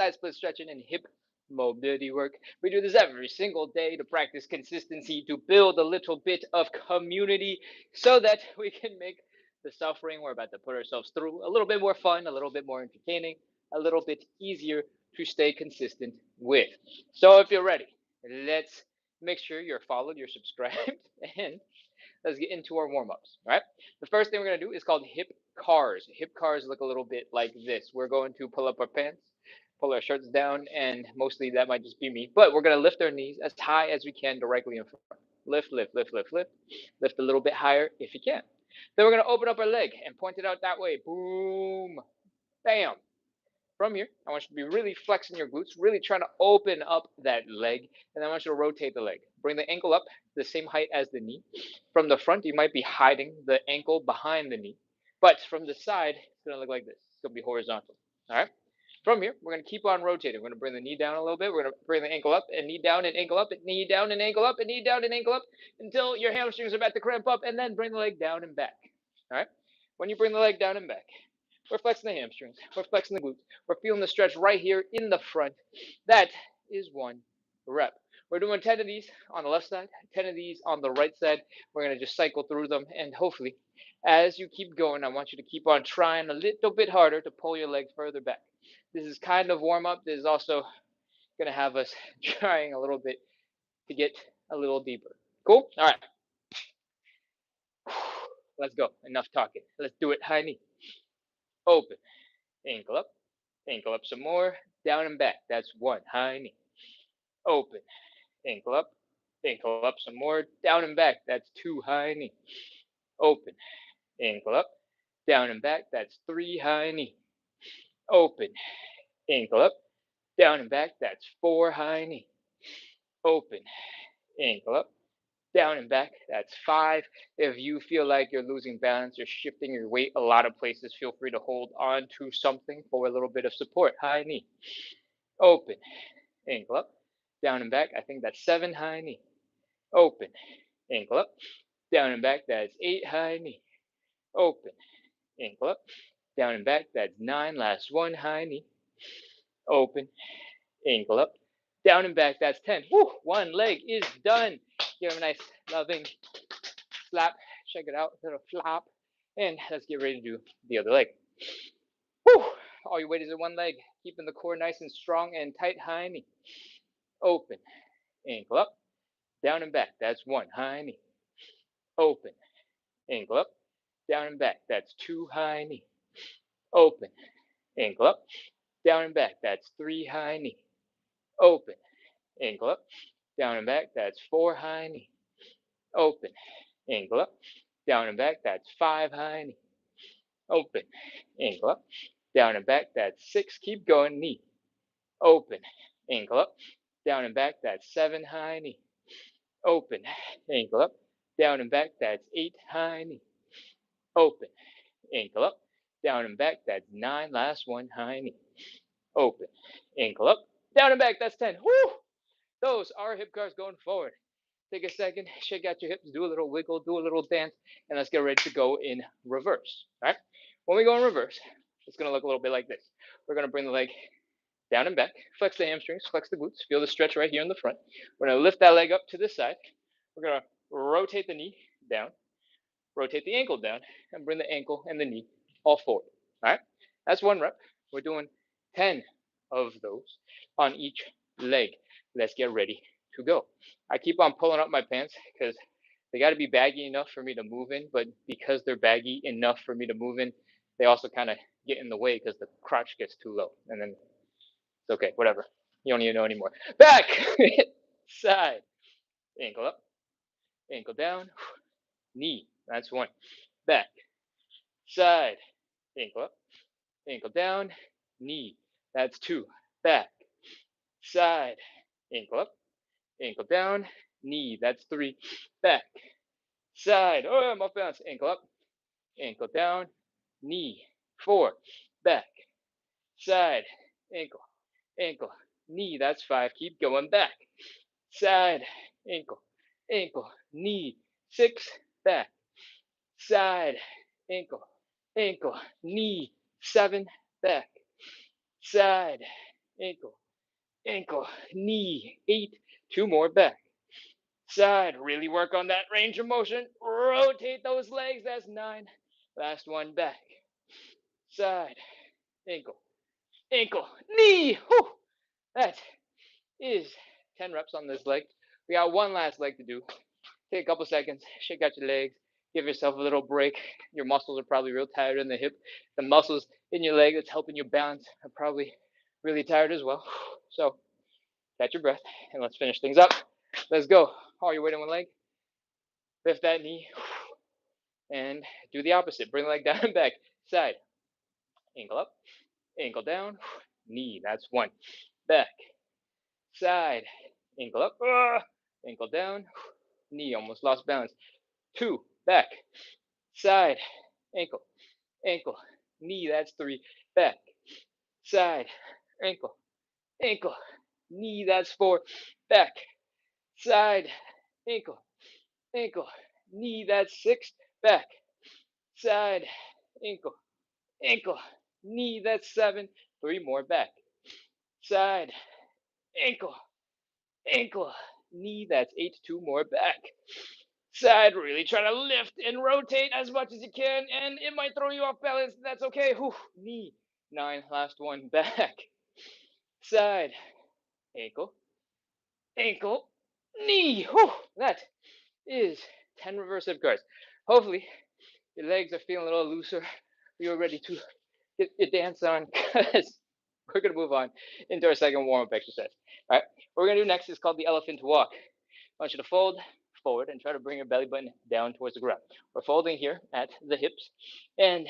side split stretching and hip mobility work. We do this every single day to practice consistency, to build a little bit of community so that we can make the suffering we're about to put ourselves through a little bit more fun, a little bit more entertaining, a little bit easier to stay consistent with. So if you're ready, let's make sure you're followed, you're subscribed, and let's get into our warm-ups. All right. The first thing we're going to do is called hip cars. Hip cars look a little bit like this. We're going to pull up our pants, pull our shirts down, and mostly that might just be me, but we're going to lift our knees as high as we can directly in front. Lift, lift, lift, lift, lift. Lift a little bit higher if you can. Then we're going to open up our leg and point it out that way. Boom. Bam. From here, I want you to be really flexing your glutes, really trying to open up that leg, and I want you to rotate the leg. Bring the ankle up the same height as the knee. From the front, you might be hiding the ankle behind the knee, but from the side, it's going to look like this. It's going to be horizontal. All right? From here, we're going to keep on rotating. We're going to bring the knee down a little bit. We're going to bring the ankle up and knee down and ankle up and knee down and ankle up and knee down and ankle up until your hamstrings are about to cramp up, and then bring the leg down and back. All right? When you bring the leg down and back, we're flexing the hamstrings. We're flexing the glutes. We're feeling the stretch right here in the front. That is one rep. We're doing 10 of these on the left side, 10 of these on the right side. We're going to just cycle through them. And hopefully, as you keep going, I want you to keep on trying a little bit harder to pull your legs further back. This is kind of warm up. This is also going to have us trying a little bit to get a little deeper. Cool? All right. Let's go. Enough talking. Let's do it. High knee. Open. Ankle up some more, down and back. That's one. High knee. Open. Ankle up some more, down and back. That's two. High knee. Open. Ankle up, down and back. That's three. High knee. Open. Ankle up, down and back. That's four. High knee. Open. Ankle up, down and back. That's five. If you feel like you're losing balance, you're shifting your weight a lot of places, feel free to hold on to something for a little bit of support. High knee. Open. Ankle up, down and back. I think that's seven. High knee. Open. Ankle up, down and back. That's eight. High knee. Open. Ankle up, down and back. That's nine. Last one. High knee. Open. Ankle up, down and back. That's 10. Woo! One leg is done. Give him a nice loving slap. Check it out. Little flop. And let's get ready to do the other leg. Woo! All your weight is in one leg. Keeping the core nice and strong and tight. High knee. Open. Ankle up, down and back. That's one. High knee. Open. Ankle up, down and back. That's two. High knee. Open. Ankle up, down and back. That's three. High knee. Open. Ankle up, down and back. That's four. High knee. Open. Ankle up, down and back. That's five. High knee. Open. Ankle up, down and back. That's six. Keep going. Knee. Open. Ankle up, down and back. That's seven. High knee. Open. Ankle up, down and back. That's eight. High knee. Open. Ankle up, down and back. That's nine. Last one. High knee. Open. Ankle up, down and back. That's 10. Woo! Those are hip cars going forward. Take a second, shake out your hips, do a little wiggle, do a little dance, and let's get ready to go in reverse. All right? When we go in reverse, it's going to look a little bit like this. We're going to bring the leg down and back, flex the hamstrings, flex the glutes, feel the stretch right here in the front. We're going to lift that leg up to this side. We're going to rotate the knee down, rotate the ankle down, and bring the ankle and the knee all forward. All right? That's one rep. We're doing 10 of those on each leg. Let's get ready to go. I keep on pulling up my pants because they got to be baggy enough for me to move in, but because they're baggy enough for me to move in, they also kind of get in the way because the crotch gets too low. And then it's okay, whatever. You don't need to know anymore. Back, side, ankle up, ankle down, knee. That's one. Back, side, ankle up, ankle down, knee. That's two. Back, side, ankle up, ankle down, knee. That's three. Back, side. Oh, I'm off balance. Ankle up, ankle down, knee. Four. Back, side, ankle, ankle, knee. That's five. Keep going. Back, side, ankle, ankle, knee. Six. Back, side, ankle, ankle, knee. Seven. Back, side, ankle, ankle, knee, 8, 2 more back, side, really work on that range of motion, rotate those legs, that's 9, last one back, side, ankle, ankle, knee, whew, that is 10 reps on this leg. We got one last leg to do. Take a couple seconds, shake out your legs, give yourself a little break. Your muscles are probably real tired in the hip. The muscles in your leg that's helping you balance are probably really tired as well. So catch your breath and let's finish things up. Let's go. All your weight on one leg. Lift that knee and do the opposite. Bring the leg down and back. Side. Ankle up, ankle down, knee. That's 1. Back. Side. Ankle up, ankle down, knee. Almost lost balance. 2. Back. Side. Ankle, ankle, knee. That's 3. Back. Side. Ankle, ankle, knee. That's 4. Back. Side. Ankle, ankle, knee. That's 6. Back. Side. Ankle, ankle, knee. That's 7. 3 more. Back. Side. Ankle, ankle, knee. That's 8. 2 more. Back. Side, really try to lift and rotate as much as you can, and it might throw you off balance. That's okay. Whew. Knee. 9. Last one. Back. Side. Ankle, ankle, knee. Whew. That is 10 reversive guards. Hopefully your legs are feeling a little looser. You're ready to get your dance on, because we're going to move on into our second warm-up exercise. All right, what we're going to do next is called the elephant walk. I want you to fold forward and try to bring your belly button down towards the ground. We're folding here at the hips, and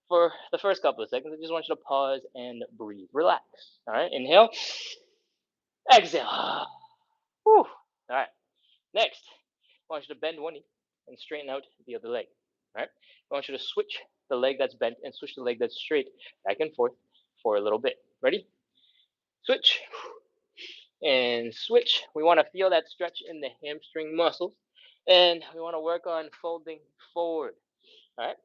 for the first couple of seconds, I just want you to pause and breathe. Relax. All right, inhale, exhale. Whew. All right, next, I want you to bend one knee and straighten out the other leg. All right, I want you to switch the leg that's bent and switch the leg that's straight back and forth for a little bit. Ready? Switch and switch. We want to feel that stretch in the hamstring muscles, and we want to work on folding forward. All right,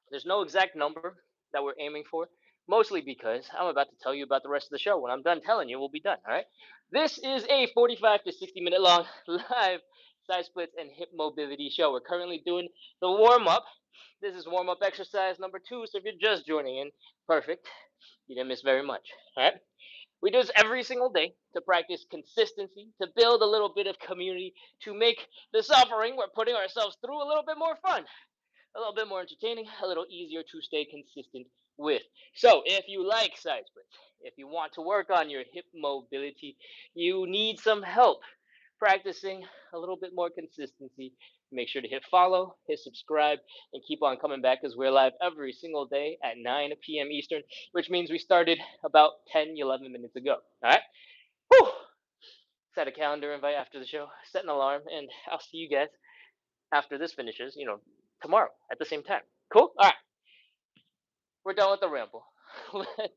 there's no exact number that we're aiming for, mostly because I'm about to tell you about the rest of the show. When I'm done telling you, we'll be done. All right, this is a 45 to 60-minute long live side splits and hip mobility show. We're currently doing the warm-up. This is warm-up exercise number 2, so if you're just joining in, perfect, you didn't miss very much. All right, we do this every single day to practice consistency, to build a little bit of community, to make the suffering we're putting ourselves through a little bit more fun, a little bit more entertaining, a little easier to stay consistent with. So if you like side splits, if you want to work on your hip mobility, you need some help practicing a little bit more consistency, make sure to hit follow, hit subscribe, and keep on coming back, because we're live every single day at 9 p.m. Eastern, which means we started about 10, 11 minutes ago. All right? Whew. Set a calendar invite after the show, set an alarm, and I'll see you guys after this finishes, tomorrow at the same time. Cool? All right. We're done with the ramble. Let's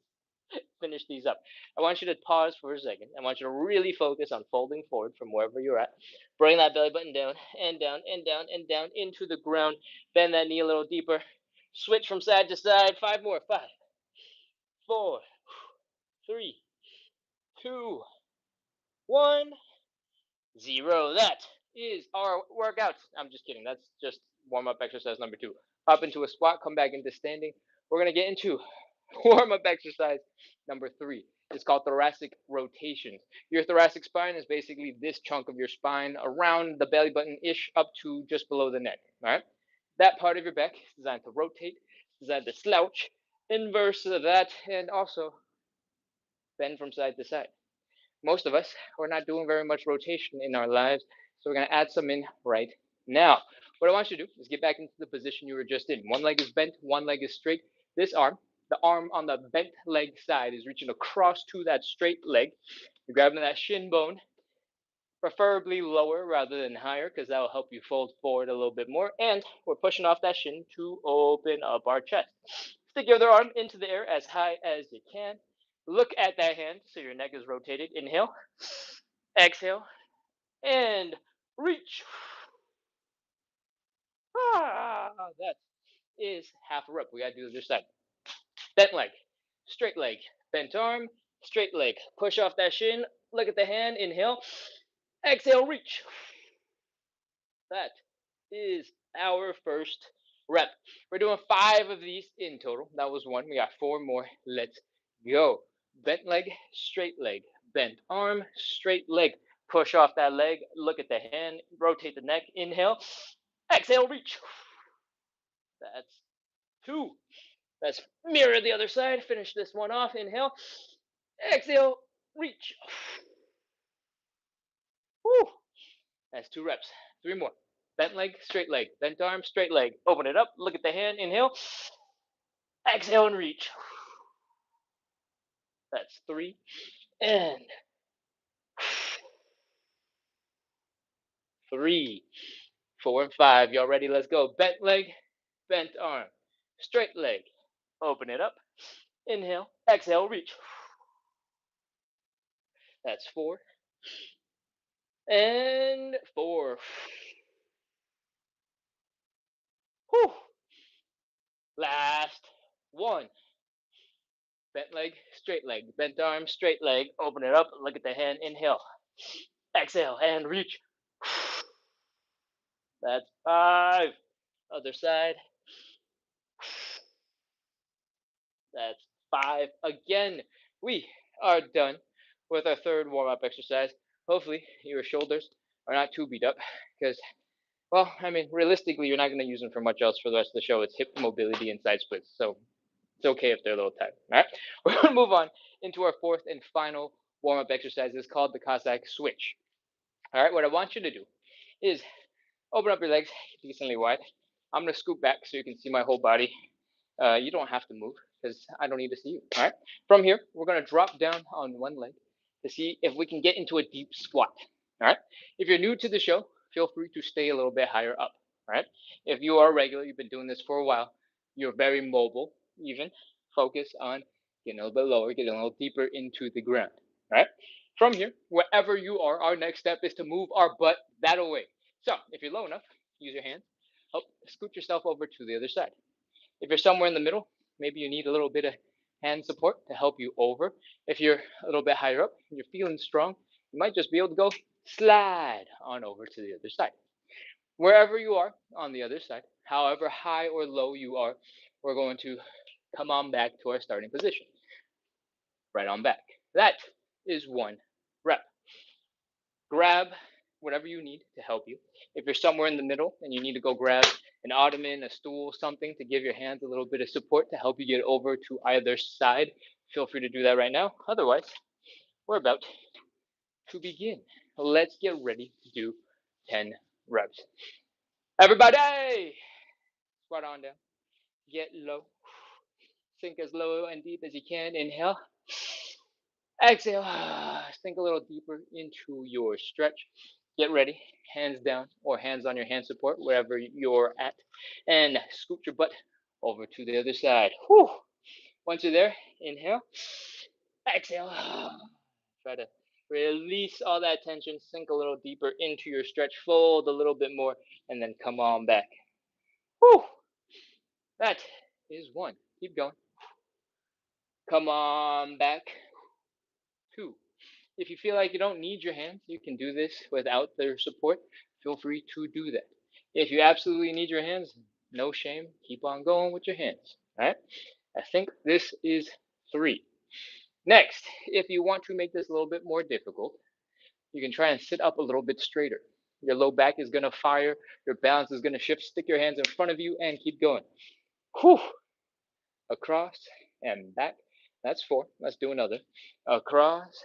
finish these up. I want you to pause for a second. I want you to really focus on folding forward from wherever you're at. Bring that belly button down and down and down and down into the ground. Bend that knee a little deeper. Switch from side to side. 5 more. 5, 4, 3, 2, 1, 0. That is our workout. I'm just kidding. That's just warm up exercise number 2. Hop into a squat, come back into standing. We're going to get into warm up exercise number 3. It's called thoracic rotations. Your thoracic spine is basically this chunk of your spine around the belly button ish up to just below the neck. All right. That part of your back is designed to rotate, designed to slouch, inverse of that, and also bend from side to side. Most of us are not doing very much rotation in our lives, so we're going to add some in right now. What I want you to do is get back into the position you were just in. One leg is bent, one leg is straight. This arm, the arm on the bent leg side, is reaching across to that straight leg. You're grabbing that shin bone, preferably lower rather than higher, because that will help you fold forward a little bit more. And we're pushing off that shin to open up our chest. Stick your other arm into the air as high as you can. Look at that hand so your neck is rotated. Inhale, exhale, and reach. That is half a rep. We got to do the other side. Bent leg, straight leg, bent arm, straight leg. Push off that shin. Look at the hand. Inhale. Exhale, reach. That is our first rep. We're doing 5 of these in total. That was 1. We got 4 more. Let's go. Bent leg, straight leg. Bent arm, straight leg. Push off that leg. Look at the hand. Rotate the neck. Inhale. Exhale, reach. That's 2. Let's mirror the other side. Finish this one off. Inhale. Exhale, reach. Woo. That's 2 reps. 3 more. Bent leg, straight leg. Bent arm, straight leg. Open it up. Look at the hand. Inhale. Exhale and reach. That's 3. And 3, 4, and 5. Y'all ready? Let's go. Bent leg, bent arm, straight leg. Open it up. Inhale. Exhale. Reach. That's 4. And 4. Whew. Last 1. Bent leg, straight leg. Bent arm, straight leg. Open it up. Look at the hand. Inhale. Exhale and reach. That's 5. Other side. That's 5 again. We are done with our third warm-up exercise. Hopefully your shoulders are not too beat up because, well, I mean, realistically, you're not going to use them for much else for the rest of the show. It's hip mobility and side splits, so it's okay if they're a little tight. All right, we're going to move on into our fourth and final warm-up exercise. It's called the Cossack switch. All right, what I want you to do is open up your legs decently wide. I'm going to scoot back so you can see my whole body. You don't have to move because I don't need to see you. All right. From here, we're going to drop down on one leg to see if we can get into a deep squat. All right. If you're new to the show, feel free to stay a little bit higher up. All right. If you are regular, you've been doing this for a while, you're very mobile, even focus on getting a little bit lower, getting a little deeper into the ground. All right. From here, wherever you are, our next step is to move our butt that way. So if you're low enough, use your hands. Help scoot yourself over to the other side. If you're somewhere in the middle, maybe you need a little bit of hand support to help you over. If you're a little bit higher up and you're feeling strong, you might just be able to go slide on over to the other side. Wherever you are on the other side, however high or low you are, we're going to come on back to our starting position. Right on back. That is 1 rep. Grab whatever you need to help you. If you're somewhere in the middle and you need to go grab an ottoman, a stool, something to give your hands a little bit of support to help you get over to either side, feel free to do that right now. Otherwise, we're about to begin. Let's get ready to do 10 reps. Everybody, squat on down. Get low. Sink as low and deep as you can. Inhale. Exhale. Sink a little deeper into your stretch. Get ready. Hands down or hands on your hand support, wherever you're at. And scoot your butt over to the other side. Whew. Once you're there, inhale. Exhale. Try to release all that tension. Sink a little deeper into your stretch. Fold a little bit more. And then come on back. Whew. That is 1. Keep going. Come on back. 2. If you feel like you don't need your hands, you can do this without their support. Feel free to do that. If you absolutely need your hands, no shame. Keep on going with your hands. All right. I think this is 3. Next, if you want to make this a little bit more difficult, you can try and sit up a little bit straighter. Your low back is going to fire. Your balance is going to shift. Stick your hands in front of you and keep going. Whew. Across and back. That's 4. Let's do another. Across.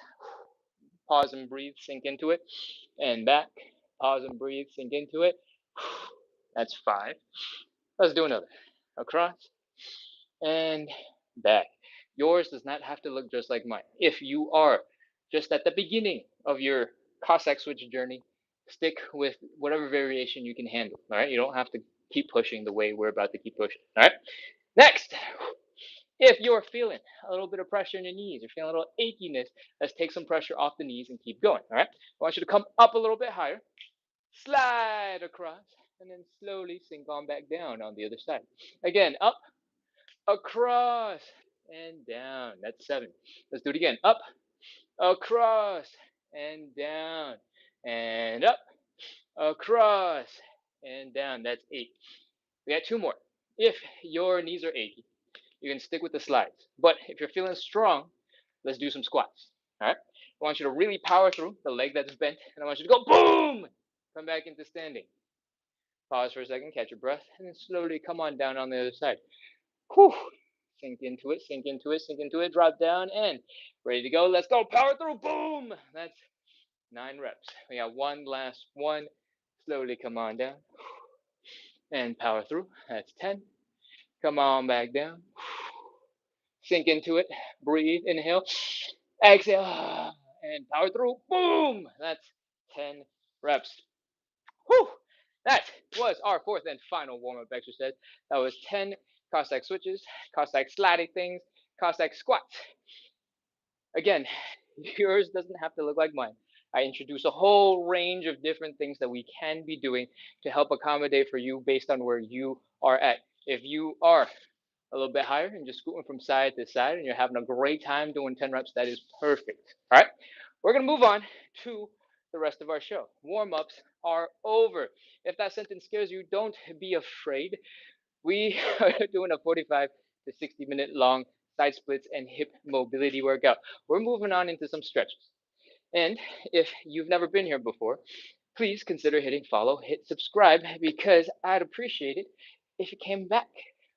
Pause and breathe. Sink into it. And back. Pause and breathe. Sink into it. That's 5. Let's do another. Across and back. Yours does not have to look just like mine. If you are just at the beginning of your Cossack switch journey, stick with whatever variation you can handle. All right. You don't have to keep pushing the way we're about to keep pushing. All right. Next, if you're feeling a little bit of pressure in your knees, you're feeling a little achiness, let's take some pressure off the knees and keep going. All right. I want you to come up a little bit higher, slide across, and then slowly sink on back down on the other side. Again, up, across, and down. That's 7. Let's do it again. Up, across, and down, and up, across, and down. That's 8. We got 2 more. If your knees are achy, you can stick with the slides. But if you're feeling strong, let's do some squats. All right? I want you to really power through the leg that's bent, and I want you to go boom! Come back into standing. Pause for a second, catch your breath, and then slowly come on down on the other side. Whew. Sink into it, sink into it, sink into it, drop down, and ready to go. Let's go. Power through. Boom! That's 9 reps. We got one last one. Slowly come on down and power through. That's 10. Come on back down. Sink into it. Breathe. Inhale. Exhale. And power through. Boom! That's 10 reps. Whew! That was our 4th and final warm-up exercise. That was 10 Cossack switches, Cossack sliding things, Cossack squats. Again, yours doesn't have to look like mine. I introduce a whole range of different things that we can be doing to help accommodate for you based on where you are at. If you are a little bit higher and just scooting from side to side and you're having a great time doing 10 reps, that is perfect. All right, we're going to move on to the rest of our show. Warm-ups are over. If that sentence scares you, don't be afraid. We are doing a 45 to 60-minute long side splits and hip mobility workout. We're moving on into some stretches. And if you've never been here before, please consider hitting follow, hit subscribe, because I'd appreciate it if you came back.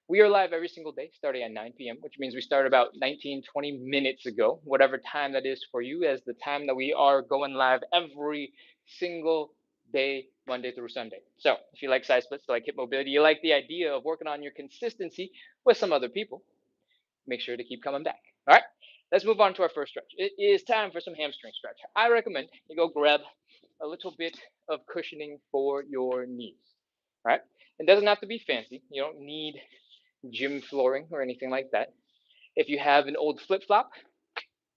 We are live every single day starting at 9 p.m., which means we start about 19, 20 minutes ago, whatever time that is for you, as the time that we are going live every single day, Monday through Sunday. So if you like side splits, like hip mobility, you like the idea of working on your consistency with some other people, make sure to keep coming back. All right, let's move on to our first stretch. It is time for some hamstring stretch. I recommend you go grab a little bit of cushioning for your knees. All right, it doesn't have to be fancy. You don't need gym flooring or anything like that. If you have an old flip flop,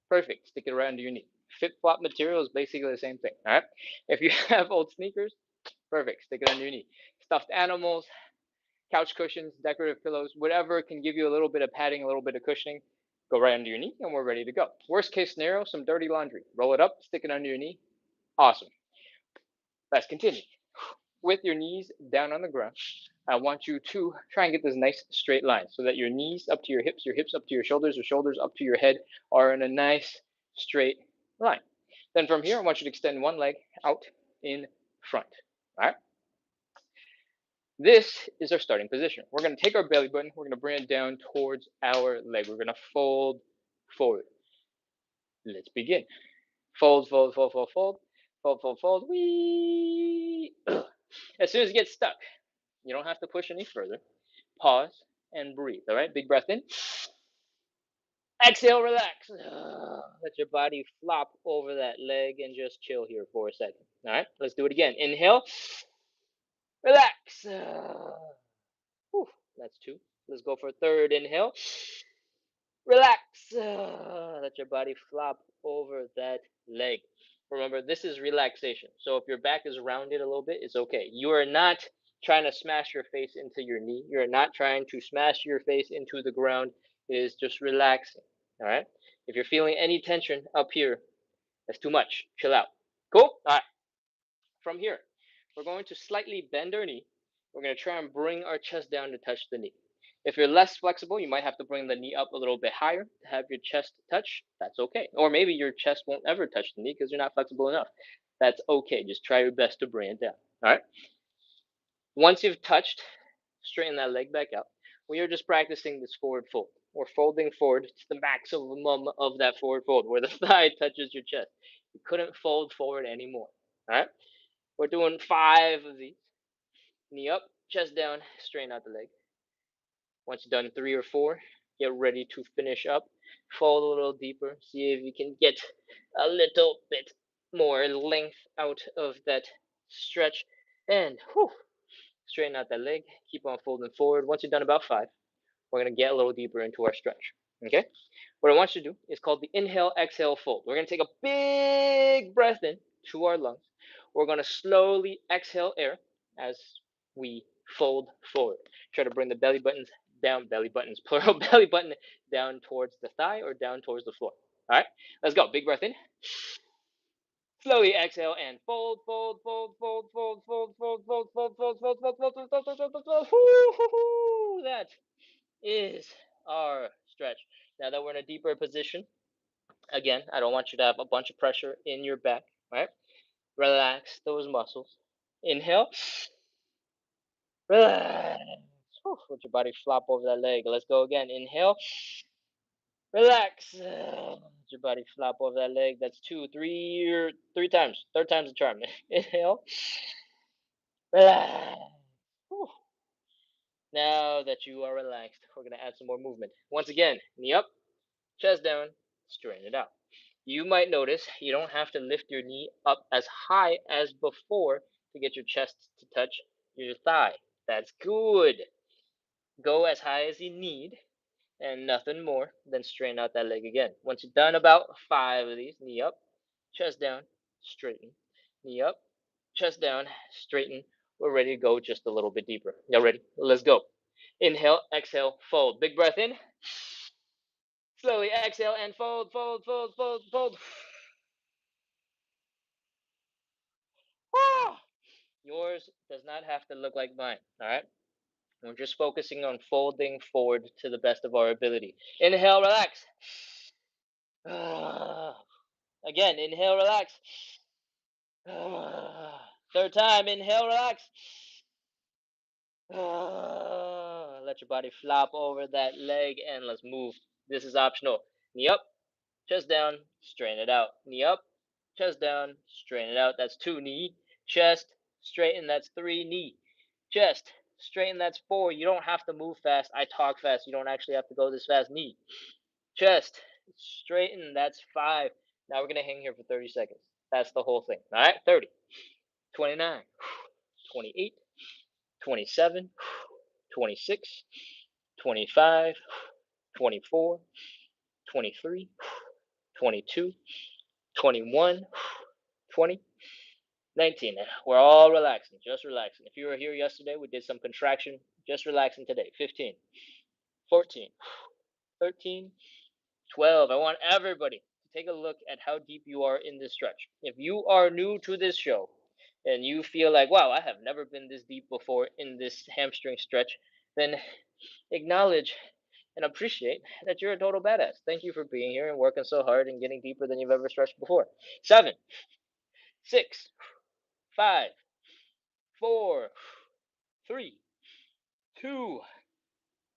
perfect. Stick it right under your knee. Flip flop material is basically the same thing. All right. If you have old sneakers, perfect. Stick it under your knee. Stuffed animals, couch cushions, decorative pillows, whatever can give you a little bit of padding, a little bit of cushioning, go right under your knee, and we're ready to go. Worst case scenario, some dirty laundry. Roll it up, stick it under your knee. Awesome. Let's continue. With your knees down on the ground, I want you to try and get this nice straight line so that your knees up to your hips up to your shoulders up to your head are in a nice straight line. Then from here, I want you to extend one leg out in front. All right. This is our starting position. We're going to take our belly button. We're going to bring it down towards our leg. We're going to fold forward. Let's begin. Fold, fold, fold, fold, fold. Fold, fold, fold. Wee. As soon as you get stuck, you don't have to push any further. Pause and breathe. All right, big breath in. Exhale, relax. Let your body flop over that leg and just chill here for a second. All right, let's do it again. Inhale, relax. Whew, that's 2. Let's go for a third. Inhale, relax. Let your body flop over that leg. Remember, this is relaxation. So if your back is rounded a little bit, it's okay. You are not trying to smash your face into your knee. You're not trying to smash your face into the ground. It is just relaxing. All right. If you're feeling any tension up here, that's too much. Chill out. Cool. All right. From here, we're going to slightly bend our knee. We're going to try and bring our chest down to touch the knee. If you're less flexible, you might have to bring the knee up a little bit higher to have your chest touch. That's okay. Or maybe your chest won't ever touch the knee because you're not flexible enough. That's okay. Just try your best to bring it down. All right. Once you've touched, straighten that leg back out. We are just practicing this forward fold. We're folding forward to the maximum of that forward fold where the thigh touches your chest. You couldn't fold forward anymore. All right. We're doing 5 of these. Knee up, chest down, straighten out the leg. Once you've done 3 or 4, get ready to finish up. Fold a little deeper. See if you can get a little bit more length out of that stretch. And straighten out that leg. Keep on folding forward. Once you've done about 5, we're going to get a little deeper into our stretch. Okay? What I want you to do is called the inhale, exhale, fold. We're going to take a big breath in to our lungs. We're going to slowly exhale air as we fold forward. Try to bring the belly buttons down, belly buttons, plural, belly button down towards the thigh or down towards the floor. All right, let's go. Big breath in. Slowly exhale and fold, fold, fold, fold, fold, fold, fold, fold, fold, fold, fold, fold, fold, fold, fold, fold, fold, fold. That is our stretch. Now that we're in a deeper position, again, I don't want you to have a bunch of pressure in your back, right? Relax those muscles. Inhale. Relax. Let your body flop over that leg. Let's go again. Inhale. Relax. Let your body flop over that leg. That's three times. Third time's the charm. Inhale. Relax. Now that you are relaxed, we're going to add some more movement. Once again, knee up, chest down, straighten it out. You might notice you don't have to lift your knee up as high as before to get your chest to touch your thigh. That's good. Go as high as you need and nothing more than straighten out that leg again. Once you've done about 5 of these, knee up, chest down, straighten. Knee up, chest down, straighten. We're ready to go just a little bit deeper. Y'all ready? Let's go. Inhale, exhale, fold. Big breath in. Slowly exhale and fold, fold, fold, fold, fold. Yours does not have to look like mine, all right? We're just focusing on folding forward to the best of our ability. Inhale, relax. Again, inhale, relax. Third time, inhale, relax. Let your body flop over that leg and let's move. This is optional. Knee up, chest down, straighten it out. Knee up, chest down, straighten it out. That's 2. Knee, chest, straighten. That's 3. Knee, chest, straighten. That's 4. You don't have to move fast. I talk fast. You don't actually have to go this fast. Knee, chest, straighten. That's 5. Now we're going to hang here for 30 seconds. That's the whole thing. All right, 30, 29, 28, 27, 26, 25, 24, 23, 22, 21, 20, 19. We're all relaxing, just relaxing. If you were here yesterday, we did some contraction, just relaxing today. 15, 14, 13, 12. I want everybody to take a look at how deep you are in this stretch. If you are new to this show and you feel like, wow, I have never been this deep before in this hamstring stretch, then acknowledge and appreciate that you're a total badass. Thank you for being here and working so hard and getting deeper than you've ever stretched before. 7, 6, 5, 4, 3, 2,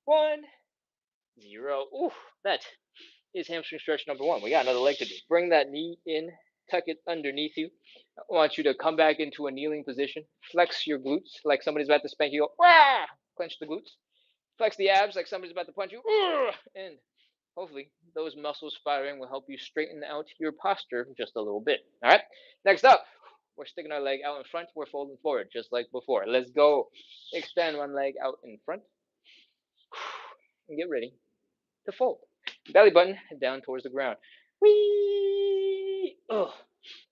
1, 0. Ooh, that is hamstring stretch number 1. We got another leg to do. Bring that knee in, tuck it underneath you. I want you to come back into a kneeling position. Flex your glutes like somebody's about to spank you. Wah! Clench the glutes. Flex the abs like somebody's about to punch you. And hopefully those muscles firing will help you straighten out your posture just a little bit. All right. Next up, we're sticking our leg out in front. We're folding forward just like before. Let's go. Extend one leg out in front and get ready to fold. Belly button down towards the ground. Whee! Oh.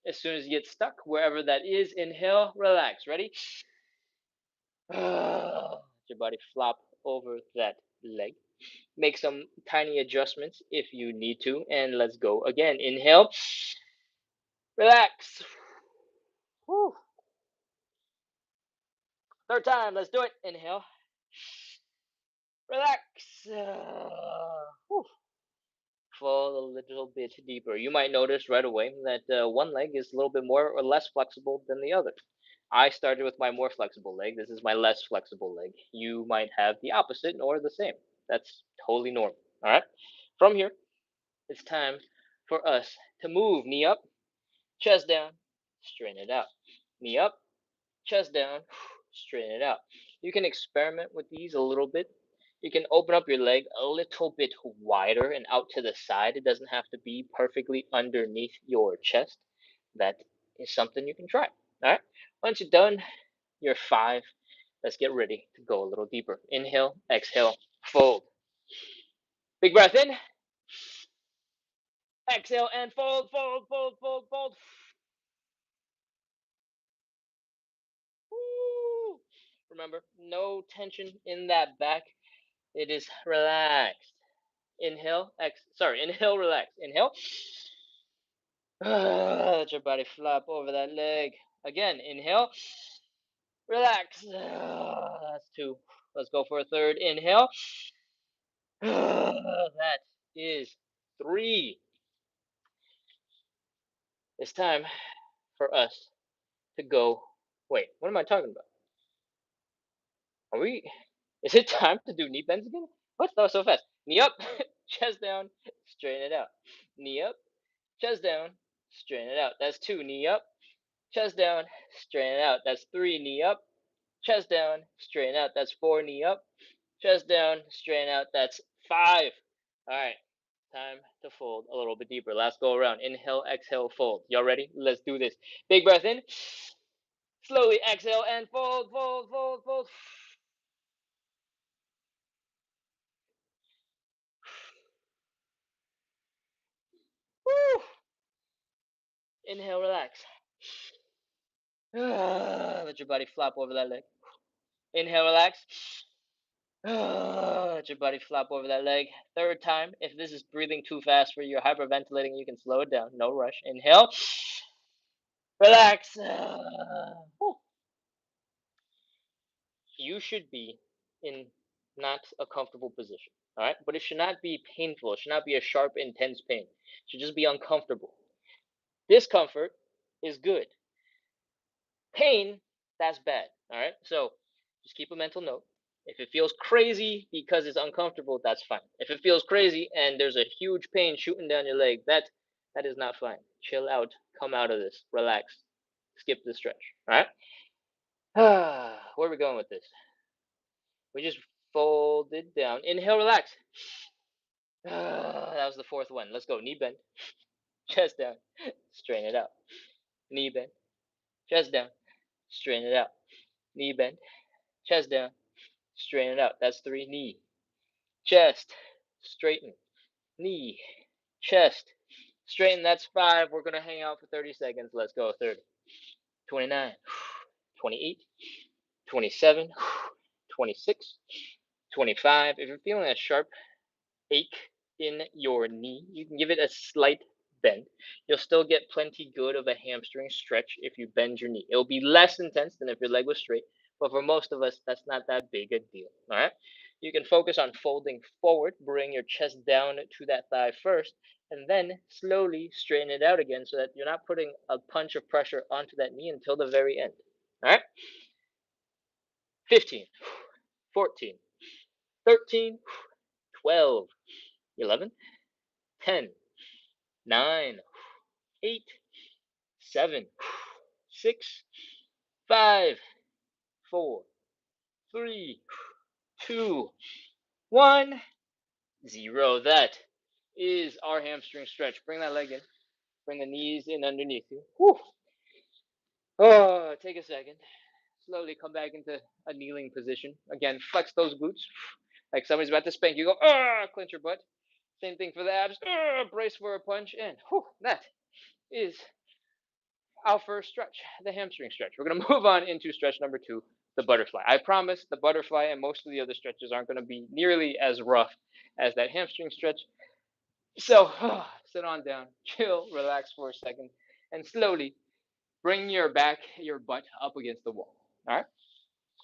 As soon as you get stuck, wherever that is, inhale, relax. Ready? Let your body flop over that leg. Make some tiny adjustments if you need to, and let's go again. Inhale, relax. Whew. Third time, let's do it. Inhale, relax. Whew. Fall a little bit deeper. You might notice right away that one leg is a little bit more or less flexible than the other. I started with my more flexible leg. This is my less flexible leg. You might have the opposite or the same. That's totally normal. All right. From here, it's time for us to move. Knee up, chest down, straighten it out. Knee up, chest down, straighten it out. You can experiment with these a little bit. You can open up your leg a little bit wider and out to the side. It doesn't have to be perfectly underneath your chest. That is something you can try. All right. Once you're done, you're 5. Let's get ready to go a little deeper. Inhale, exhale, fold. Big breath in. Exhale and fold, fold, fold, fold, fold. Woo! Remember, no tension in that back. It is relaxed. Inhale, inhale, relax. Inhale. Let your body flop over that leg. Again, inhale. Relax. That's two. Let's go for a third. Inhale. That is three. It's time for us to go. Wait, what am I talking about? Are we? Is it time to do knee bends again? What? That was so fast. Knee up, chest down, straighten it out. Knee up, chest down, straighten it out. That's two. Knee up, chest down, straighten it out. That's three. Knee up, chest down, straighten out. That's four. Knee up, chest down, straighten out. That's five. All right. Time to fold a little bit deeper. Last go around. Inhale, exhale, fold. Y'all ready? Let's do this. Big breath in. Slowly exhale and fold, fold, fold, fold. Woo! Inhale, relax. Let your body flop over that leg. Inhale, relax. Let your body flop over that leg. Third time. If this is breathing too fast for you, you're hyperventilating, you can slow it down. No rush. Inhale. Relax. You should be in not a comfortable position. All right. But it should not be painful. It should not be a sharp, intense pain. It should just be uncomfortable. Discomfort is good. Pain, that's bad. All right. So just keep a mental note. If it feels crazy because it's uncomfortable, that's fine. If it feels crazy and there's a huge pain shooting down your leg, that is not fine. Chill out. Come out of this. Relax. Skip the stretch. All right. Where are we going with this? We just fold it down. Inhale, relax. That was the fourth one. Let's go. Knee bend. Chest down. Straighten it out. Knee bend. Chest down. Straighten it out. Knee bend. Chest down. Straighten it out. That's three. Knee. Chest. Straighten. Knee. Chest. Straighten. That's five. We're going to hang out for 30 seconds. Let's go. 30. 29. 28. 27. 26. 25. If you're feeling a sharp ache in your knee, you can give it a slight bend. You'll still get plenty good of a hamstring stretch if you bend your knee. It'll be less intense than if your leg was straight, but for most of us, that's not that big a deal. All right. You can focus on folding forward, bring your chest down to that thigh first, and then slowly straighten it out again so that you're not putting a punch of pressure onto that knee until the very end. All right. 15, 14, 13, 12, 11, 10, 9, 8, 7, 6, 5, 4, 3, 2, 1, 0. That is our hamstring stretch. Bring that leg in. Bring the knees in underneath you. Whew. Oh, take a second. Slowly come back into a kneeling position. Again, flex those glutes. Like somebody's about to spank you. Go, clench your butt. Same thing for the abs. Brace for a punch. And whew, that is our first stretch, the hamstring stretch. We're going to move on into stretch number 2, the butterfly. I promise the butterfly and most of the other stretches aren't going to be nearly as rough as that hamstring stretch. So sit on down, chill, relax for a second, and slowly bring your butt up against the wall. All right.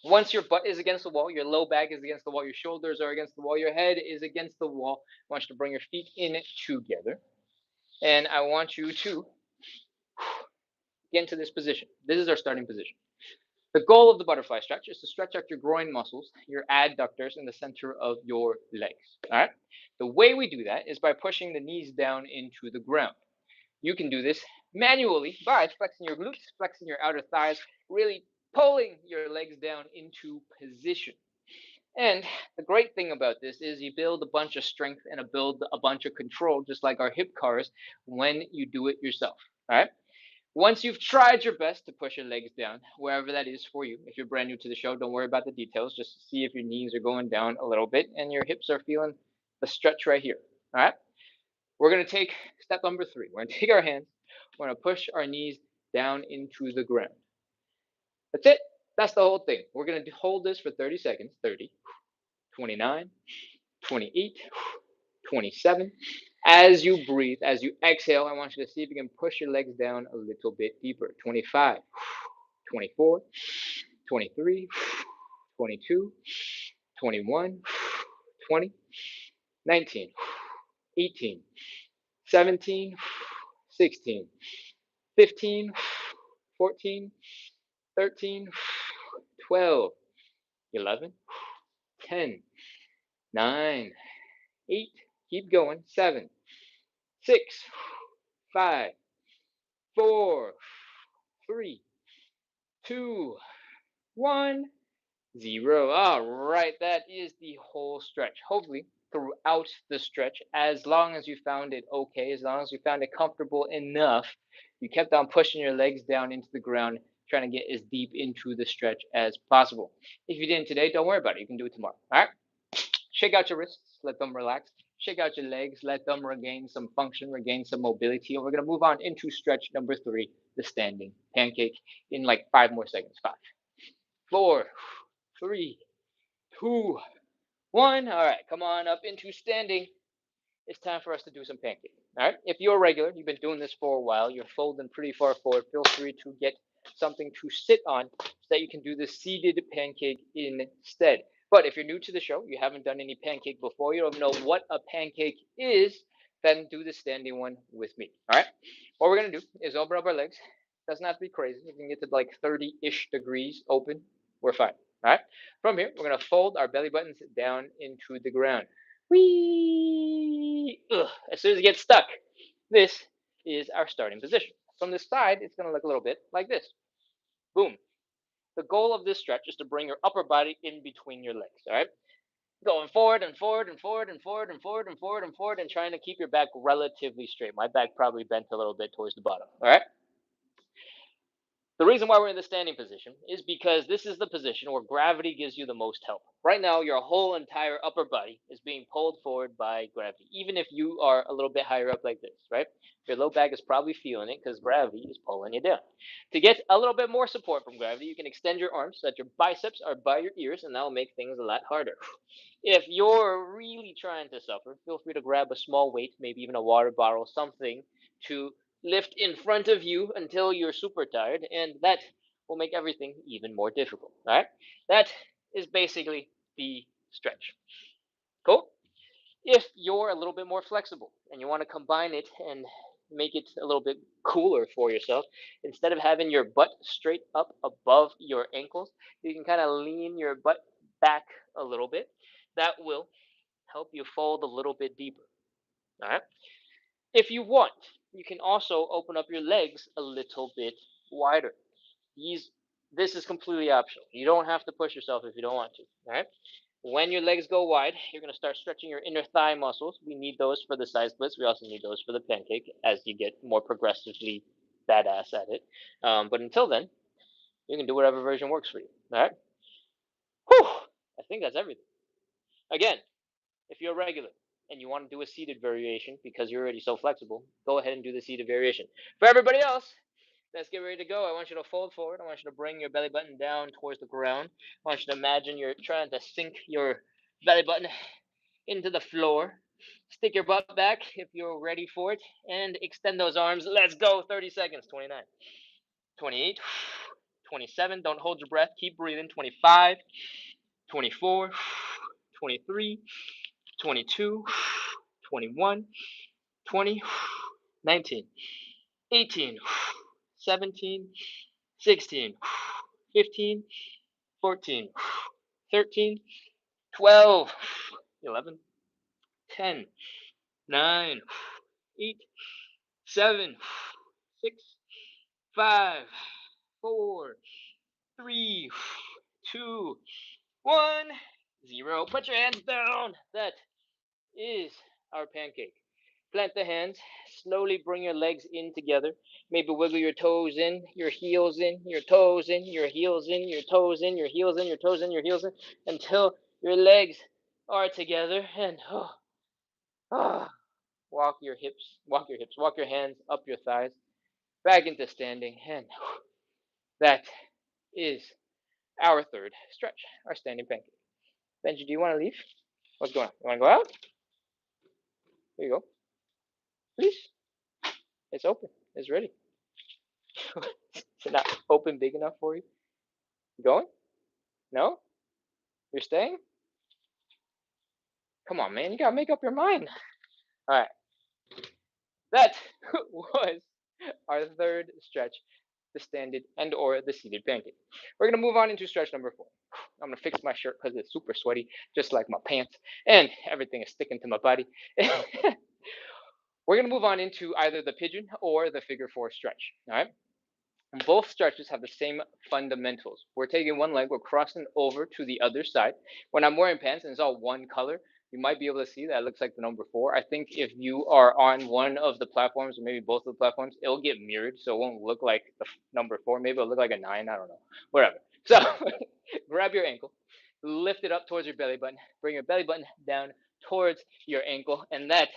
Once your butt is against the wall, your low back is against the wall, your shoulders are against the wall, your head is against the wall. I want you to bring your feet in together. And I want you to get into this position. This is our starting position. The goal of the butterfly stretch is to stretch out your groin muscles, your adductors in the center of your legs. All right. The way we do that is by pushing the knees down into the ground. You can do this manually by flexing your glutes, flexing your outer thighs, really pulling your legs down into position. And the great thing about this is you build a bunch of strength and build a bunch of control, just like our hip cars, when you do it yourself. All right. Once you've tried your best to push your legs down, wherever that is for you, if you're brand new to the show, don't worry about the details. Just see if your knees are going down a little bit and your hips are feeling the stretch right here. All right. We're going to take step number 3. We're going to take our hands. We're going to push our knees down into the ground. That's it. That's the whole thing. We're going to hold this for 30 seconds. 30, 29, 28, 27. As you breathe, as you exhale, I want you to see if you can push your legs down a little bit deeper. 25, 24, 23, 22, 21, 20, 19, 18, 17, 16, 15, 14, 13, 12, 11, 10, 9, 8, keep going, 7, 6, 5, 4, 3, 2, 1, 0. All right, that is the whole stretch. Hopefully, throughout the stretch, as long as you found it okay, as long as you found it comfortable enough, you kept on pushing your legs down into the ground, trying to get as deep into the stretch as possible. If you didn't today, don't worry about it. You can do it tomorrow. All right? Shake out your wrists, let them relax. Shake out your legs, let them regain some function, regain some mobility. And we're going to move on into stretch number 3, the standing pancake, in like 5 more seconds. 5, 4, 3, 2, 1. All right, come on up into standing. It's time for us to do some pancake. All right, if you're a regular, you've been doing this for a while, you're folding pretty far forward, feel free to get something to sit on so that you can do the seated pancake instead. But if you're new to the show, you haven't done any pancake before, you don't know what a pancake is, then do the standing one with me. All right, what we're going to do is open up our legs. Doesn't have to be crazy. You can get to like 30-ish degrees open. We're fine. All right. From here, we're going to fold our belly buttons down into the ground. Whee! Ugh. As soon as it gets stuck, this is our starting position. From this side, it's going to look a little bit like this. Boom. The goal of this stretch is to bring your upper body in between your legs. All right. Going forward and forward and forward and forward and forward and forward and forward and trying to keep your back relatively straight. My back probably bent a little bit towards the bottom. All right. The reason why we're in the standing position is because this is the position where gravity gives you the most help. Right now, your whole entire upper body is being pulled forward by gravity, even if you are a little bit higher up like this, right? Your low back is probably feeling it because gravity is pulling you down. To get a little bit more support from gravity, you can extend your arms so that your biceps are by your ears, and that will make things a lot harder. If you're really trying to suffer, feel free to grab a small weight, maybe even a water bottle, something to lift in front of you until you're super tired, and that will make everything even more difficult. All right, that is basically the stretch. Cool. If you're a little bit more flexible and you want to combine it and make it a little bit cooler for yourself, instead of having your butt straight up above your ankles, you can kind of lean your butt back a little bit. That will help you fold a little bit deeper. All right. If you want, you can also open up your legs a little bit wider. These, this is completely optional. You don't have to push yourself if you don't want to. All right. When your legs go wide, you're going to start stretching your inner thigh muscles. We need those for the side splits. We also need those for the pancake as you get more progressively badass at it. But until then, you can do whatever version works for you. All right. Whew. I think that's everything. Again, if you're a regular and you want to do a seated variation because you're already so flexible, go ahead and do the seated variation. For everybody else, let's get ready to go. I want you to fold forward. I want you to bring your belly button down towards the ground. I want you to imagine you're trying to sink your belly button into the floor. Stick your butt back if you're ready for it and extend those arms. Let's go. 30 seconds. 29, 28, 27. Don't hold your breath. Keep breathing. 25, 24, 23, 22, 21, 20, 19, 18, 17, 16, 15, 14, 13, 12, 11, 10, 9, 8, 7, 6, 5, 4, 3, 2, 1, 0. Put your hands down. That is our pancake. Plant the hands. Slowly bring your legs in together. Maybe wiggle your toes in, your heels in, your toes in, your heels in, your toes in, your heels in, your toes in, your heels in, until your legs are together. And walk your hips, walk your hands up your thighs, back into standing. And that is our third stretch, our standing pancake. Benji, do you want to leave? What's going on? You want to go out? Here you go. Please. It's open. It's ready. Is it not open big enough for you? You going? No? You're staying? Come on, man. You gotta make up your mind. All right. That was our third stretch, the standing and/or the seated pancake. We're gonna move on into stretch number 4. I'm gonna fix my shirt because it's super sweaty, just like my pants, and everything is sticking to my body. We're gonna move on into either the pigeon or the figure 4 stretch. All right. Both stretches have the same fundamentals. We're taking one leg, we're crossing over to the other side. When I'm wearing pants and it's all one color, you might be able to see that it looks like the number 4. I think if you are on one of the platforms or maybe both of the platforms, it'll get mirrored, so it won't look like the number 4. Maybe it'll look like a 9. I don't know. Whatever. So grab your ankle, lift it up towards your belly button, bring your belly button down towards your ankle, and that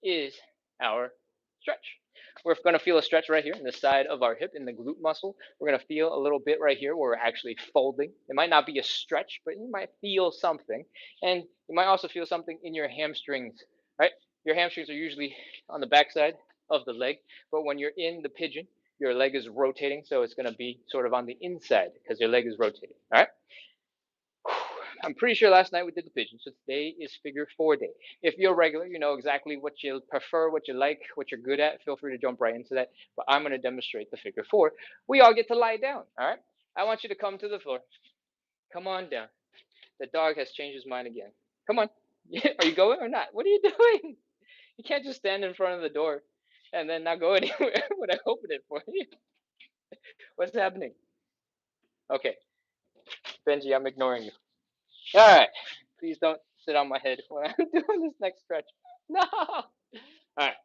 is our stretch. We're going to feel a stretch right here in the side of our hip, in the glute muscle. We're going to feel a little bit right here where we're actually folding. It might not be a stretch, but you might feel something. And you might also feel something in your hamstrings, right? Your hamstrings are usually on the backside of the leg, but when you're in the pigeon, your leg is rotating, so it's going to be sort of on the inside because your leg is rotating, all right? I'm pretty sure last night we did the pigeon, so today is figure 4 day. If you're regular, you know exactly what you prefer, what you like, what you're good at. Feel free to jump right into that. But I'm going to demonstrate the figure 4. We all get to lie down, all right? I want you to come to the floor. Come on down. The dog has changed his mind again. Come on. Are you going or not? What are you doing? You can't just stand in front of the door and then not go anywhere when I open it for you. What's happening? Okay, Benji, I'm ignoring you. All right. Please don't sit on my head when I'm doing this next stretch. No. All right.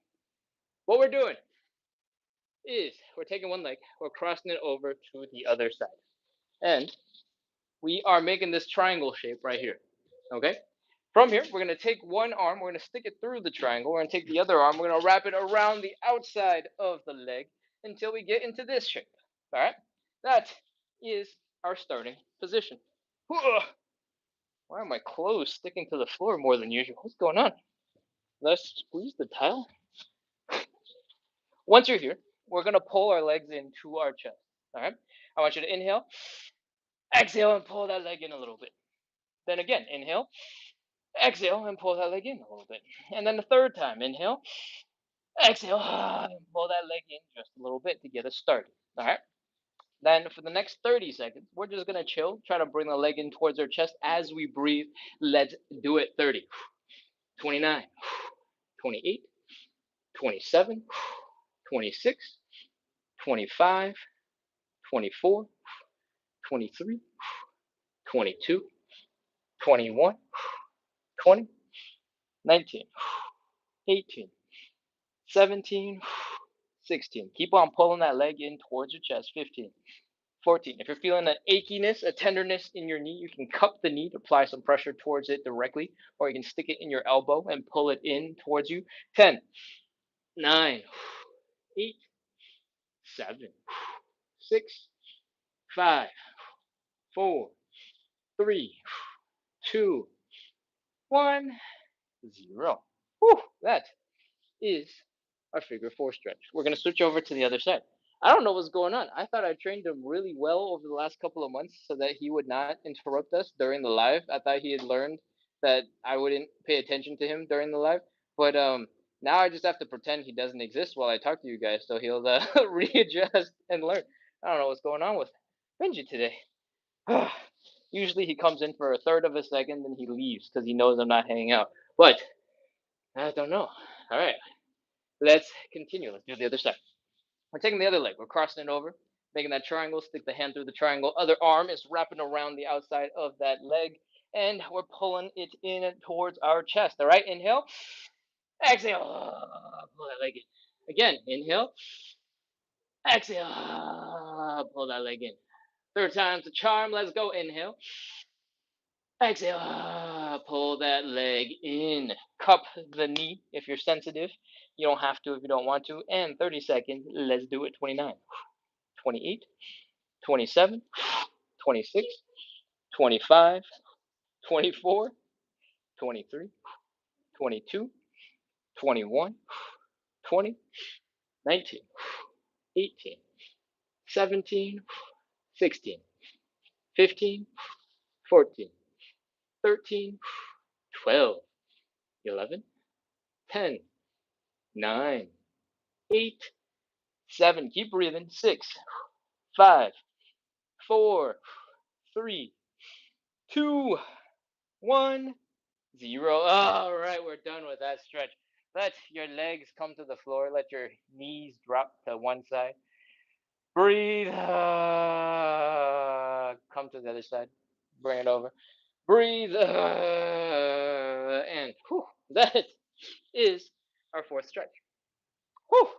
What we're doing is we're taking one leg, we're crossing it over to the other side. And we are making this triangle shape right here. Okay? From here, we're going to take one arm, we're going to stick it through the triangle. We're going to take the other arm, we're going to wrap it around the outside of the leg until we get into this shape. All right? That is our starting position. Why are my clothes sticking to the floor more than usual? What's going on? Let's squeeze the tile. Once you're here, we're going to pull our legs into our chest. All right? I want you to inhale, exhale, and pull that leg in a little bit. Then again, inhale, exhale, and pull that leg in a little bit. And then the third time, inhale, exhale, and pull that leg in just a little bit to get us started. All right? Then for the next 30 seconds, we're just going to chill, try to bring the leg in towards our chest as we breathe. Let's do it. 30, 29, 28, 27, 26, 25, 24, 23, 22, 21, 20, 19, 18, 17, 16. Keep on pulling that leg in towards your chest. 15, 14. If you're feeling an achiness, a tenderness in your knee, you can cup the knee to apply some pressure towards it directly, or you can stick it in your elbow and pull it in towards you. 10, 9, 8, 7, 6, 5, 4, 3, 2, 1, 0. Whew, that is our figure 4 stretch. We're going to switch over to the other side. I don't know what's going on. I thought I trained him really well over the last couple of months so that he would not interrupt us during the live. I thought he had learned that I wouldn't pay attention to him during the live. But now I just have to pretend he doesn't exist while I talk to you guys, so he'll readjust and learn. I don't know what's going on with Benji today. Usually he comes in for a third of a second, then he leaves because he knows I'm not hanging out. But I don't know. All right, let's continue. Let's do the other side. We're taking the other leg. We're crossing it over, making that triangle. Stick the hand through the triangle. Other arm is wrapping around the outside of that leg, and we're pulling it in towards our chest. All right, inhale, exhale, pull that leg in. Again, inhale, exhale, pull that leg in. Third time's the charm. Let's go. Inhale, exhale, pull that leg in. Cup the knee if you're sensitive. You don't have to if you don't want to. And 30 seconds. Let's do it. 29, 28, 27, 26, 25, 24, 23, 22, 21, 20, 19, 18, 17, 16, 15, 14, 13, 12, 11, 10, 9, 8, 7. Keep breathing. 6, 5, 4, 3, 2, 1, 0. All right, we're done with that stretch. Let your legs come to the floor. Let your knees drop to one side. Breathe. Come to the other side. Bring it over. Breathe. And whew, that is our fourth stretch. Whew.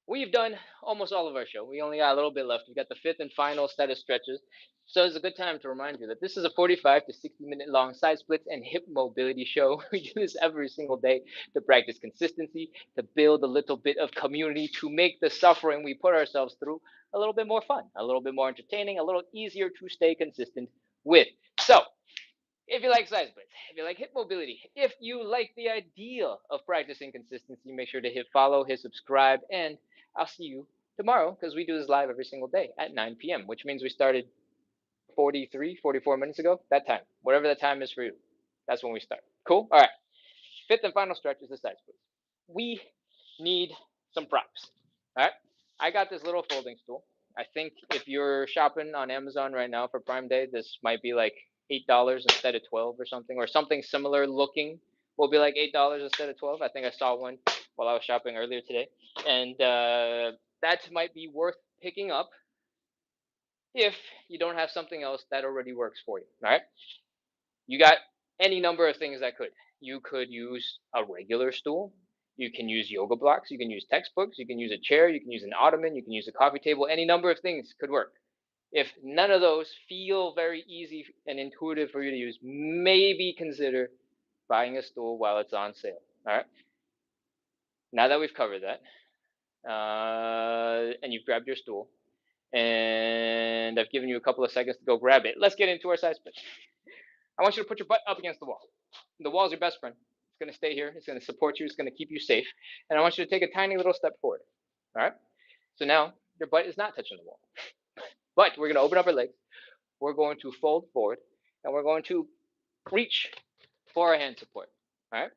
We've done almost all of our show. We only got a little bit left. We got the fifth and final set of stretches. So it's a good time to remind you that this is a 45 to 60-minute long side splits and hip mobility show. We do this every single day to practice consistency, to build a little bit of community, to make the suffering we put ourselves through a little bit more fun, a little bit more entertaining, a little easier to stay consistent with. So if you like side splits, if you like hip mobility, if you like the idea of practicing consistency, make sure to hit follow, hit subscribe, and I'll see you tomorrow because we do this live every single day at 9 p.m., which means we started 43, 44 minutes ago. That time, whatever that time is for you, that's when we start. Cool? All right. Fifth and final stretch is the side splits. We need some props. All right. I got this little folding stool. I think if you're shopping on Amazon right now for Prime Day, this might be like $8 instead of 12 or something similar looking will be like $8 instead of 12. I think I saw one while I was shopping earlier today, and that might be worth picking up if you don't have something else that already works for you. All right, you got any number of things that could. You could use a regular stool. You can use yoga blocks. You can use textbooks. You can use a chair. You can use an ottoman. You can use a coffee table. Any number of things could work. If none of those feel very easy and intuitive for you to use, maybe consider buying a stool while it's on sale. All right. Now that we've covered that, and you've grabbed your stool, and I've given you a couple of seconds to go grab it, let's get into our side split. I want you to put your butt up against the wall. The wall is your best friend. It's going to stay here. It's going to support you. It's going to keep you safe. And I want you to take a tiny little step forward. All right. So now your butt is not touching the wall. But we're going to open up our legs. We're going to fold forward. And we're going to reach for our hand support. All right.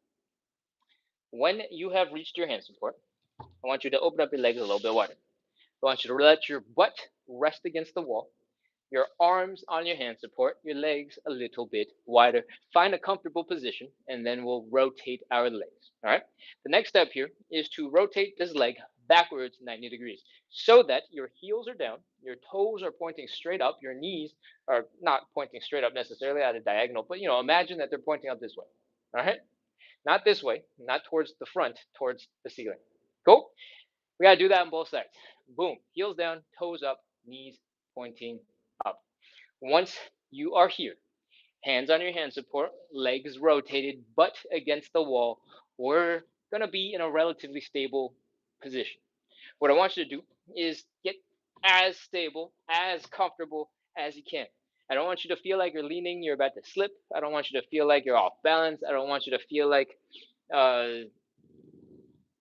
When you have reached your hand support, I want you to open up your legs a little bit wider. I want you to let your butt rest against the wall, your arms on your hand support, your legs a little bit wider. Find a comfortable position, and then we'll rotate our legs. All right. The next step here is to rotate this leg backwards 90 degrees so that your heels are down, your toes are pointing straight up, your knees are not pointing straight up necessarily at a diagonal, but imagine that they're pointing up this way. All right. Not this way, not towards the front, towards the ceiling. Cool? We got to do that on both sides. Boom. Heels down, toes up, knees pointing up. Once you are here, hands on your hand support, legs rotated, butt against the wall, we're going to be in a relatively stable position. What I want you to do is get as stable, as comfortable as you can. I don't want you to feel like you're leaning, you're about to slip. I don't want you to feel like you're off balance. I don't want you to feel like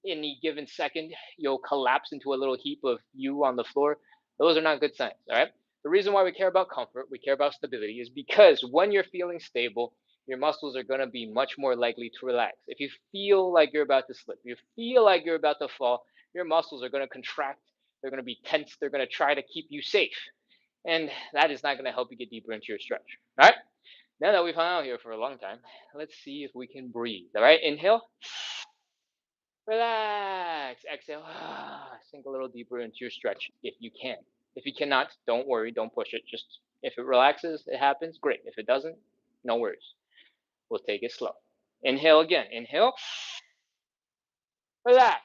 any given second you'll collapse into a little heap of you on the floor. Those are not good signs. All right. The reason why we care about comfort, we care about stability, is because when you're feeling stable, your muscles are going to be much more likely to relax. If you feel like you're about to slip, you feel like you're about to fall, your muscles are going to contract. They're going to be tense. They're going to try to keep you safe. And that is not going to help you get deeper into your stretch. All right. Now that we've hung out here for a long time, let's see if we can breathe. All right. Inhale. Relax. Exhale. Sink a little deeper into your stretch if you can. If you cannot, don't worry. Don't push it. Just if it relaxes, it happens. Great. If it doesn't, no worries. We'll take it slow. Inhale again. Inhale. Relax.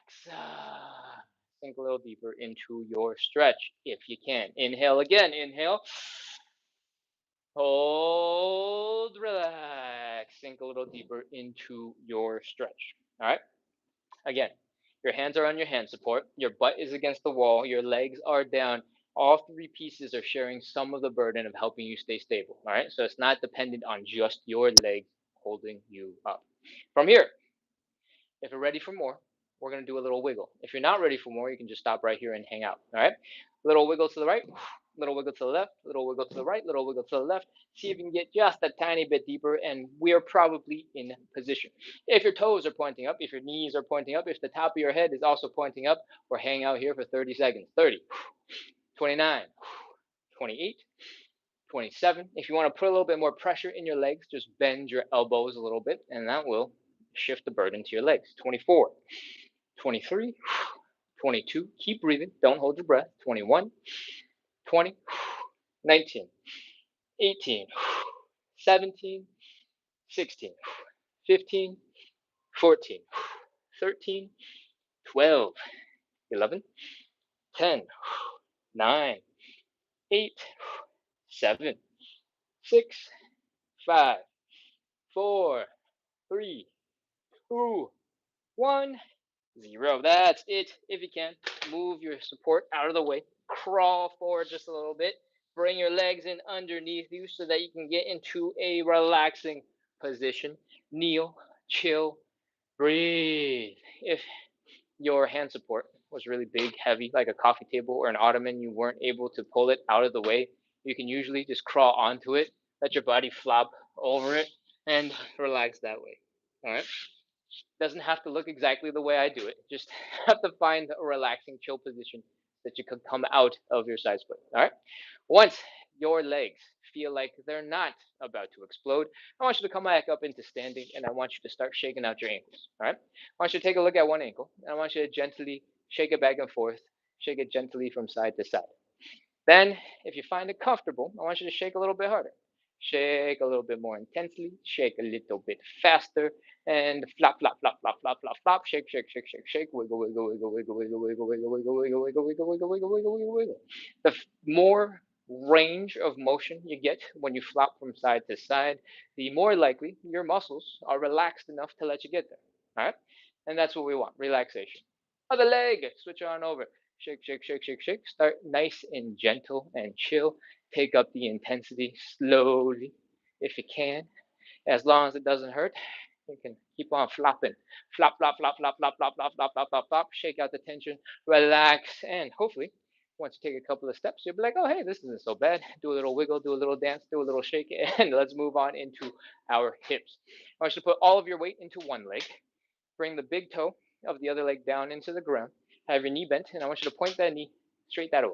Sink a little deeper into your stretch if you can. Inhale again. Inhale. Hold. Relax. Sink a little deeper into your stretch. All right. Again, your hands are on your hand support. Your butt is against the wall. Your legs are down. All three pieces are sharing some of the burden of helping you stay stable. All right. So it's not dependent on just your legs holding you up. From here, if you're ready for more, we're going to do a little wiggle. If you're not ready for more, you can just stop right here and hang out. All right. Little wiggle to the right, little wiggle to the left, little wiggle to the right, little wiggle to the left. See if you can get just a tiny bit deeper, and we're probably in position. If your toes are pointing up, if your knees are pointing up, if the top of your head is also pointing up, we're hanging out here for 30 seconds. 30, 29, 28, 27. If you want to put a little bit more pressure in your legs, just bend your elbows a little bit, and that will shift the burden to your legs. 24, 23, 22. Keep breathing. Don't hold your breath. 21, 20, 19, 18, 17, 16, 15, 14, 13, 12, 11, 10, 9, 8, 7, 6, 5, 4, 3, 2, 1, 0. That's it. If you can, move your support out of the way. Crawl forward just a little bit. Bring your legs in underneath you so that you can get into a relaxing position. Kneel, chill, breathe. If your hand support was really big, heavy, like a coffee table or an ottoman, you weren't able to pull it out of the way, you can usually just crawl onto it, let your body flop over it, and relax that way. All right? Doesn't have to look exactly the way I do it. Just have to find a relaxing, chill position that you can come out of your side split. All right. Once your legs feel like they're not about to explode, I want you to come back up into standing, and I want you to start shaking out your ankles. All right. I want you to take a look at one ankle, and I want you to gently shake it back and forth, shake it gently from side to side. Then, if you find it comfortable, I want you to shake a little bit harder. Shake a little bit more intensely, shake a little bit faster, and flop, flop, flop, flop, flop, flop, flop, shake, shake, shake, shake, shake, wiggle, wiggle, wiggle, wiggle, wiggle, wiggle, wiggle, wiggle, wiggle, wiggle, wiggle, wiggle, wiggle, wiggle, wiggle, wiggle. The more range of motion you get when you flop from side to side, the more likely your muscles are relaxed enough to let you get there. All right? And that's what we want, relaxation. Other leg, switch on over. Shake, shake, shake, shake, shake. Start nice and gentle and chill. Take up the intensity slowly if you can. As long as it doesn't hurt, you can keep on flopping. Flop, flop, flop, flop, flop, flop, flop, flop, flop, flop, flop. Shake out the tension, relax, and hopefully, once you take a couple of steps, you'll be like, oh, hey, this isn't so bad. Do a little wiggle, do a little dance, do a little shake, and let's move on into our hips. I want you to put all of your weight into one leg. Bring the big toe of the other leg down into the ground. Have your knee bent, and I want you to point that knee straight that way,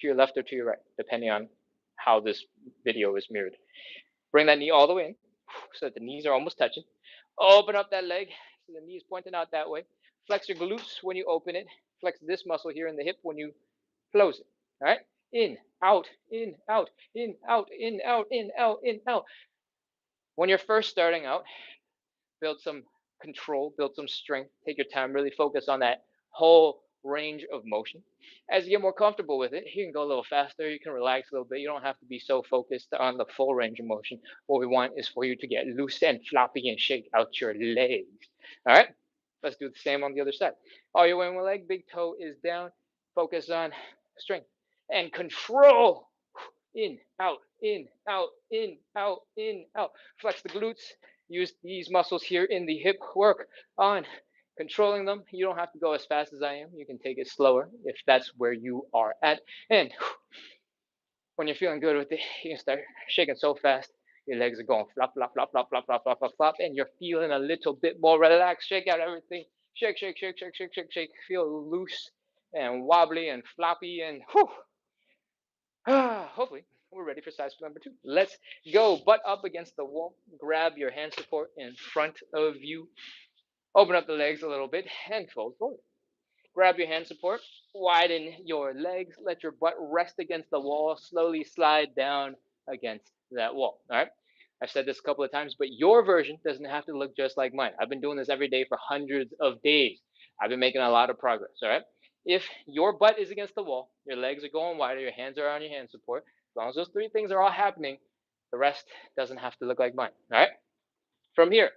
to your left or to your right, depending on how this video is mirrored. Bring that knee all the way in so that the knees are almost touching. Open up that leg so the knee is pointing out that way. Flex your glutes when you open it. Flex this muscle here in the hip when you close it. All right? In, out, in, out, in, out, in, out, in, out, in, out. When you're first starting out, build some control, build some strength. Take your time, really focus on that whole range of motion. As you get more comfortable with it, you can go a little faster, you can relax a little bit. You don't have to be so focused on the full range of motion. What we want is for you to get loose and floppy and shake out your legs. All right? Let's do the same on the other side. All your way in one leg, big toe is down. Focus on strength and control. In, out, in, out, in, out, in, out. Flex the glutes. Use these muscles here in the hip. Work on controlling them. You don't have to go as fast as I am. You can take it slower if that's where you are at. And when you're feeling good with it, you can start shaking so fast. Your legs are going flop, flop, flop, flop, flop, flop, flop, flop, flop, and you're feeling a little bit more relaxed. Shake out everything. Shake, shake, shake, shake, shake, shake, shake. Feel loose and wobbly and floppy and whew. Hopefully, we're ready for side split number 2. Let's go. Butt up against the wall. Grab your hand support in front of you. Open up the legs a little bit and fold forward. Grab your hand support. Widen your legs. Let your butt rest against the wall. Slowly slide down against that wall. All right. I've said this a couple of times, but your version doesn't have to look just like mine. I've been doing this every day for hundreds of days. I've been making a lot of progress. All right. If your butt is against the wall, your legs are going wider, your hands are on your hand support, as long as those 3 things are all happening, the rest doesn't have to look like mine. All right. From here,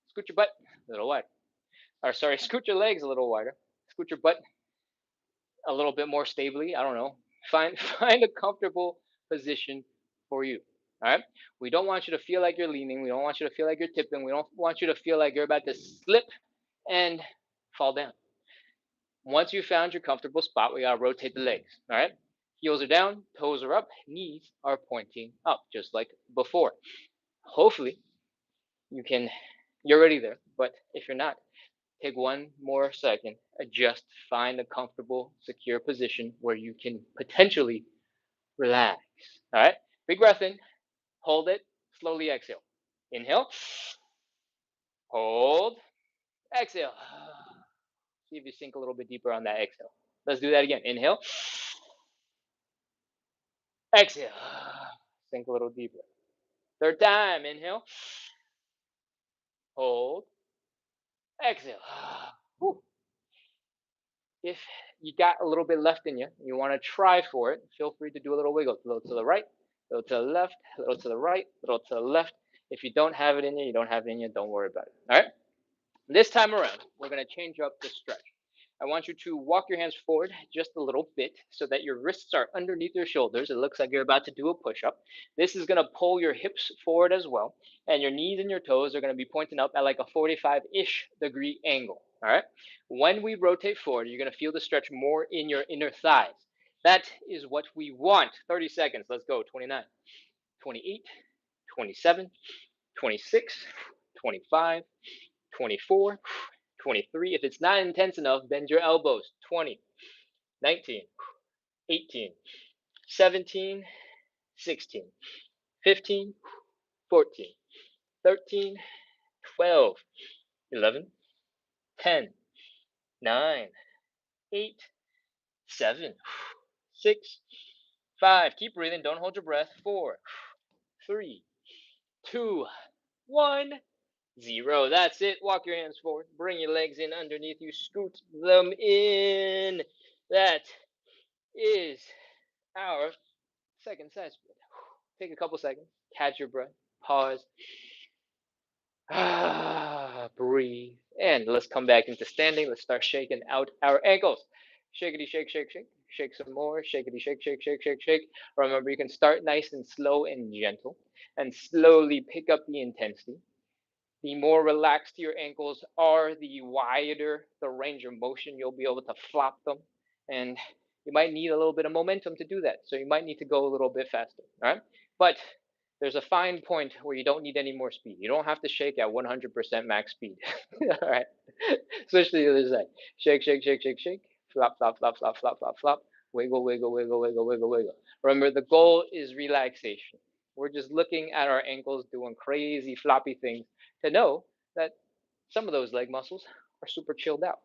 scoot your butt a little wider. Or sorry, scoot your legs a little wider. Scoot your butt a little bit more stably. I don't know, Find a comfortable position for you. All right. We don't want you to feel like you're leaning. We don't want you to feel like you're tipping. We don't want you to feel like you're about to slip and fall down. Once you found your comfortable spot, we gotta rotate the legs. All right. Heels are down, toes are up, knees are pointing up, just like before. Hopefully, you can. You're already there, but if you're not, take one more second, adjust, find a comfortable, secure position where you can potentially relax. All right. Big breath in, hold it, slowly exhale. Inhale, hold, exhale. See if you sink a little bit deeper on that exhale. Let's do that again. Inhale, exhale. Sink a little deeper. Third time. Inhale, hold, exhale. Whew. If you got a little bit left in you, you want to try for it, feel free to do a little wiggle. A little to the right, a little to the left, a little to the right, a little to the left. If you don't have it in you, you don't have it in you, don't worry about it. All right? This time around, we're going to change up the stretch. I want you to walk your hands forward just a little bit so that your wrists are underneath your shoulders. It looks like you're about to do a push-up. This is going to pull your hips forward as well, and your knees and your toes are going to be pointing up at like a 45-ish degree angle. All right. When we rotate forward, you're going to feel the stretch more in your inner thighs. That is what we want. 30 seconds. Let's go. 29, 28, 27, 26, 25, 24, 23. If it's not intense enough, bend your elbows. 20, 19, 18, 17, 16, 15, 14, 13, 12, 11, 10, 9, 8, 7, 6, 5. Keep breathing. Don't hold your breath. 4, 3, 2, 1, 0. That's it. Walk your hands forward. Bring your legs in underneath you. Scoot them in. That is our second side split. Take a couple seconds. Catch your breath. Pause. Breathe. And let's come back into standing. Let's start shaking out our ankles. Shakety shake, shake, shake. Shake some more. Shakety shake, shake, shake, shake, shake. Remember, you can start nice and slow and gentle and slowly pick up the intensity. The more relaxed your ankles are, the wider the range of motion you'll be able to flop them. And you might need a little bit of momentum to do that. So you might need to go a little bit faster. All right. But there's a fine point where you don't need any more speed. You don't have to shake at 100% max speed. All right. Switch to the other side. Shake, shake, shake, shake, shake. Flop, flop, flop, flop, flop, flop, flop. Wiggle, wiggle, wiggle, wiggle, wiggle, wiggle. Remember, the goal is relaxation. We're just looking at our ankles doing crazy floppy things to know that some of those leg muscles are super chilled out.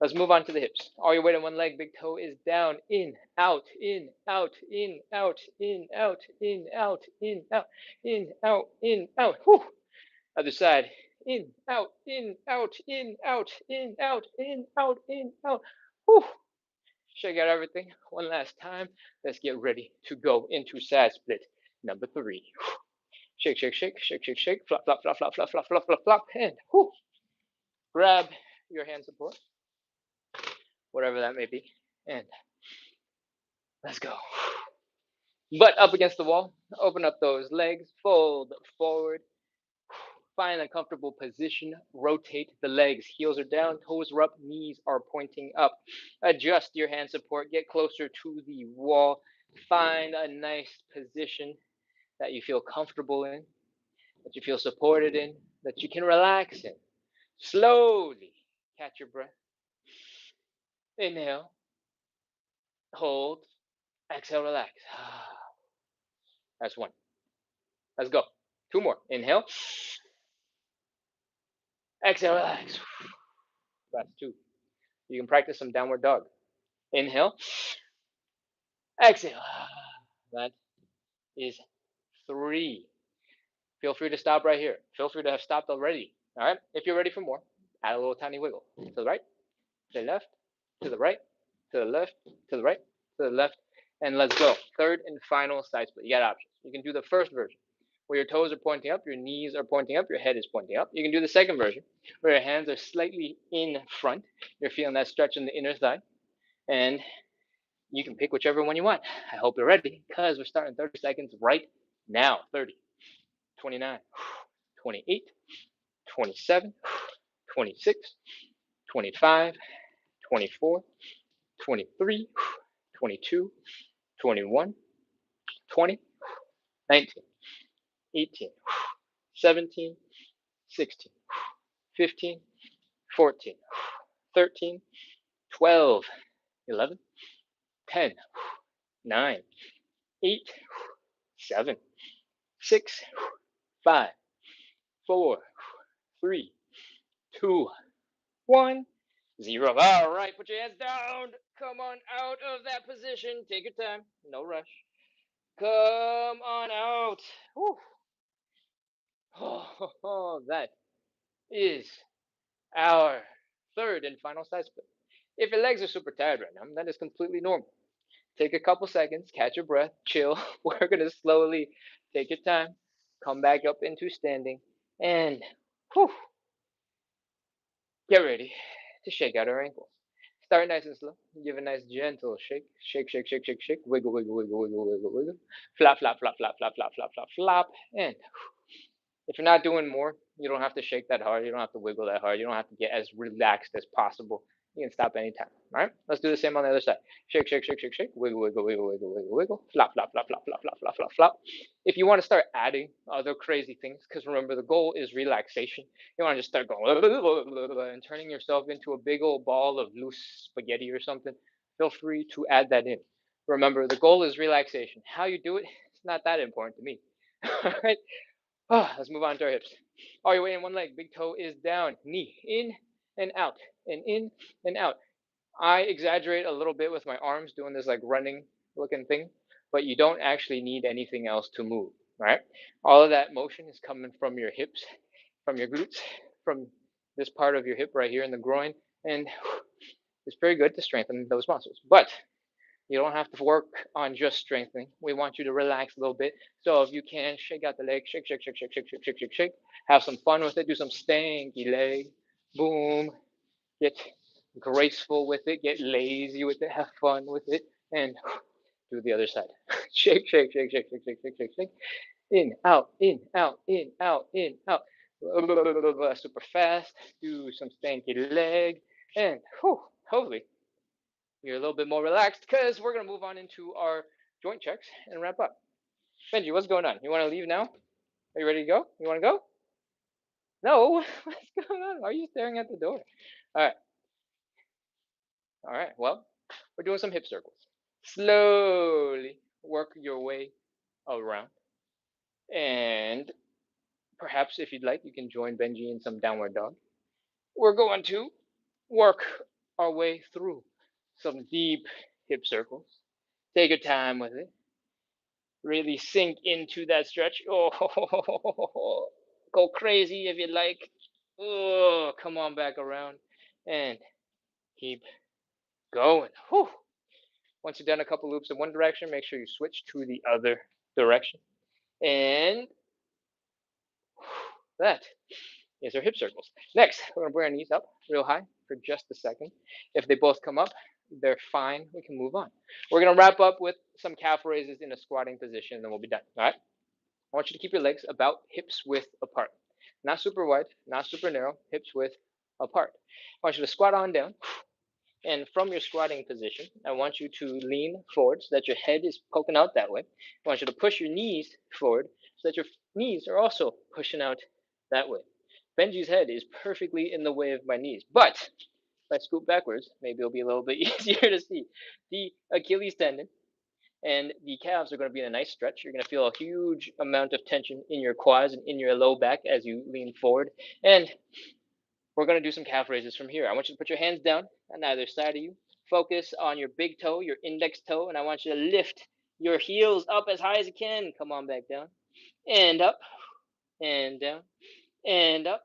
Let's move on to the hips. All your weight on one leg, big toe is down, in, out, in, out, in, out, in, out, in, out, in, out, in, out, in, out. Whew. Other side. In, out, in, out, in, out, in, out, in, out, in, out. Whew. Shake out everything. One last time. Let's get ready to go into side split number 3. Shake, shake, shake, shake, shake, shake. Flop, flop, flop, flop, flop, flop, flop, flop, flop. And whew. Grab your hand support, whatever that may be, and let's go. Butt up against the wall. Open up those legs. Fold forward. Find a comfortable position. Rotate the legs. Heels are down. Toes are up. Knees are pointing up. Adjust your hand support. Get closer to the wall. Find a nice position that you feel comfortable in, that you feel supported in, that you can relax in. Slowly catch your breath. Inhale. Hold. Exhale. Relax. That's one. Let's go. 2 more. Inhale. Exhale. Relax. That's 2. You can practice some downward dog. Inhale. Exhale. That is 3. Feel free to stop right here. Feel free to have stopped already. All right. If you're ready for more, add a little tiny wiggle. To the right, to the left, to the right, to the left, to the right, to the left, and let's go. Third and final side split. You got options. You can do the first version where your toes are pointing up, your knees are pointing up, your head is pointing up. You can do the second version where your hands are slightly in front. You're feeling that stretch in the inner thigh, and You can pick whichever one you want. I hope you're ready because we're starting 30 seconds right now. 30, 29, 28, 27, 26, 25, 24, 23, 22, 21, 20, 19, 18, 17, 16, 15, 14, 13, 12, 11, 10, 9, 8, 7, 6, 5, 4, 3, 2, 1, 0. All right, put your hands down. Come on out of that position. Take your time. No rush. Come on out. Whew. Oh, that is our third and final side split. If your legs are super tired right now, that is completely normal. Take a couple seconds, catch your breath, chill. We're going to slowly take your time, come back up into standing, and whew, get ready to shake out our ankles. Start nice and slow. Give a nice gentle shake. Shake, shake, shake, shake, shake. Wiggle, wiggle, wiggle, wiggle, wiggle, wiggle. Flap, flap, flap, flap, flap, flap, flap, flap, flap. And if you're not doing more, you don't have to shake that hard. You don't have to wiggle that hard. You don't have to get as relaxed as possible. You can stop anytime. All right? Let's do the same on the other side. Shake, shake, shake, shake, shake. Wiggle, wiggle, wiggle, wiggle, wiggle, wiggle. Flop, flop, flop, flop, flop, flop, flop, flop, flop. If you want to start adding other crazy things, because remember, the goal is relaxation. You want to just start going and turning yourself into a big old ball of loose spaghetti or something. Feel free to add that in. Remember, the goal is relaxation. How you do it, it's not that important to me. All right? Oh, let's move on to our hips. All your weight in one leg. Big toe is down. Knee in and out. And in and out. I exaggerate a little bit with my arms doing this like running looking thing, but you don't actually need anything else to move. Right? All of that motion is coming from your hips, from your glutes, from this part of your hip right here in the groin. And it's very good to strengthen those muscles. But you don't have to work on just strengthening. We want you to relax a little bit. So if you can, shake out the leg, shake, shake, shake, shake, shake, shake, shake, shake, shake. Have some fun with it. Do some stanky leg. Boom. Get graceful with it. Get lazy with it. Have fun with it. And do the other side. Shake, shake, shake, shake, shake, shake, shake, shake, shake. In, out, in, out, in, out, in, out. Super fast. Do some stanky leg. And hopefully you're a little bit more relaxed because we're going to move on into our joint checks and wrap up. Benji, what's going on? You want to leave now? Are you ready to go? You want to go? No. What's going on? Why are you staring at the door? All right. All right. Well, we're doing some hip circles. Slowly work your way around. And perhaps if you'd like, you can join Benji in some downward dog. We're going to work our way through some deep hip circles. Take your time with it. Really sink into that stretch. Oh, go crazy if you like. Oh, come on back around and keep going. Whew. Once you've done a couple loops in one direction, make sure you switch to the other direction. And that is our hip circles. Next, we're going to bring our knees up real high for just a second. If they both come up, they're fine. We can move on. We're going to wrap up with some calf raises in a squatting position, and then we'll be done. All right? I want you to keep your legs about hips width apart. Not super wide, not super narrow, hips width apart. I want you to squat on down. And from your squatting position, I want you to lean forward so that your head is poking out that way. I want you to push your knees forward so that your knees are also pushing out that way. Benji's head is perfectly in the way of my knees. But if I scoot backwards, maybe it'll be a little bit easier to see. The Achilles tendon and the calves are going to be in a nice stretch. You're going to feel a huge amount of tension in your quads and in your low back as you lean forward. And we're going to do some calf raises from here. I want you to put your hands down on either side of you. Focus on your big toe, your index toe, and I want you to lift your heels up as high as you can. Come on back down. And up, and down, and up,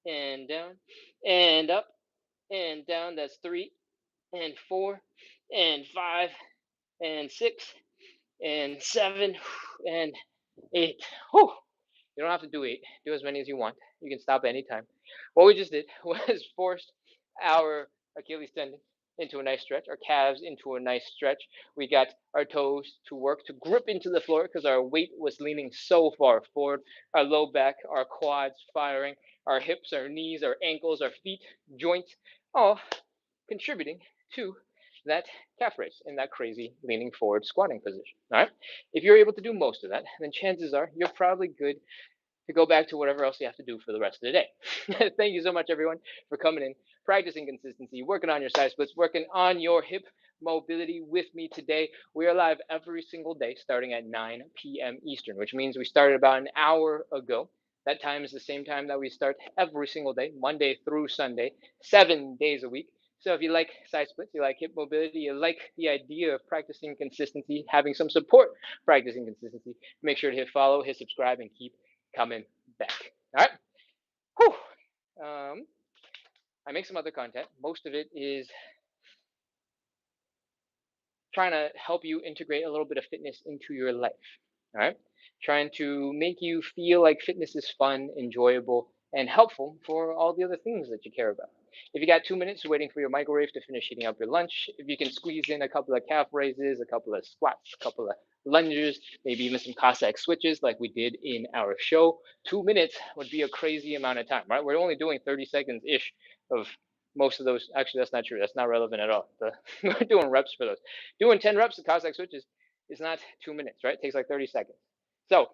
and down, and up, and down. That's 3, and 4, and 5, and 6, and 7, and 8. Whew. You don't have to do 8. Do as many as you want. You can stop anytime. What we just did was force our Achilles tendon into a nice stretch, our calves into a nice stretch. We got our toes to work to grip into the floor because our weight was leaning so far forward. Our low back, our quads firing, our hips, our knees, our ankles, our feet, joints, all contributing to that calf raise in that crazy leaning forward squatting position. All right. If you're able to do most of that, then chances are you're probably good to go back to whatever else you have to do for the rest of the day. Thank you so much, everyone, for coming in, practicing consistency, working on your side splits, working on your hip mobility with me today. We are live every single day starting at 9 p.m. Eastern, which means we started about an hour ago. That time is the same time that we start every single day, Monday through Sunday, 7 days a week. So if you like side splits, you like hip mobility, you like the idea of practicing consistency, having some support practicing consistency, make sure to hit follow, hit subscribe, and keep coming back. All right. Whew. I make some other content. Most of it is trying to help you integrate a little bit of fitness into your life. All right. Trying to make you feel like fitness is fun, enjoyable, and helpful for all the other things that you care about. If you got 2 minutes waiting for your microwave to finish heating up your lunch, if you can squeeze in a couple of calf raises, a couple of squats, a couple of lunges, maybe even some Cossack switches like we did in our show, 2 minutes would be a crazy amount of time, right? We're only doing 30 seconds ish of most of those. Actually, that's not true. That's not relevant at all. We're doing reps for those. Doing 10 reps of Cossack switches is not 2 minutes, right? It takes like 30 seconds. So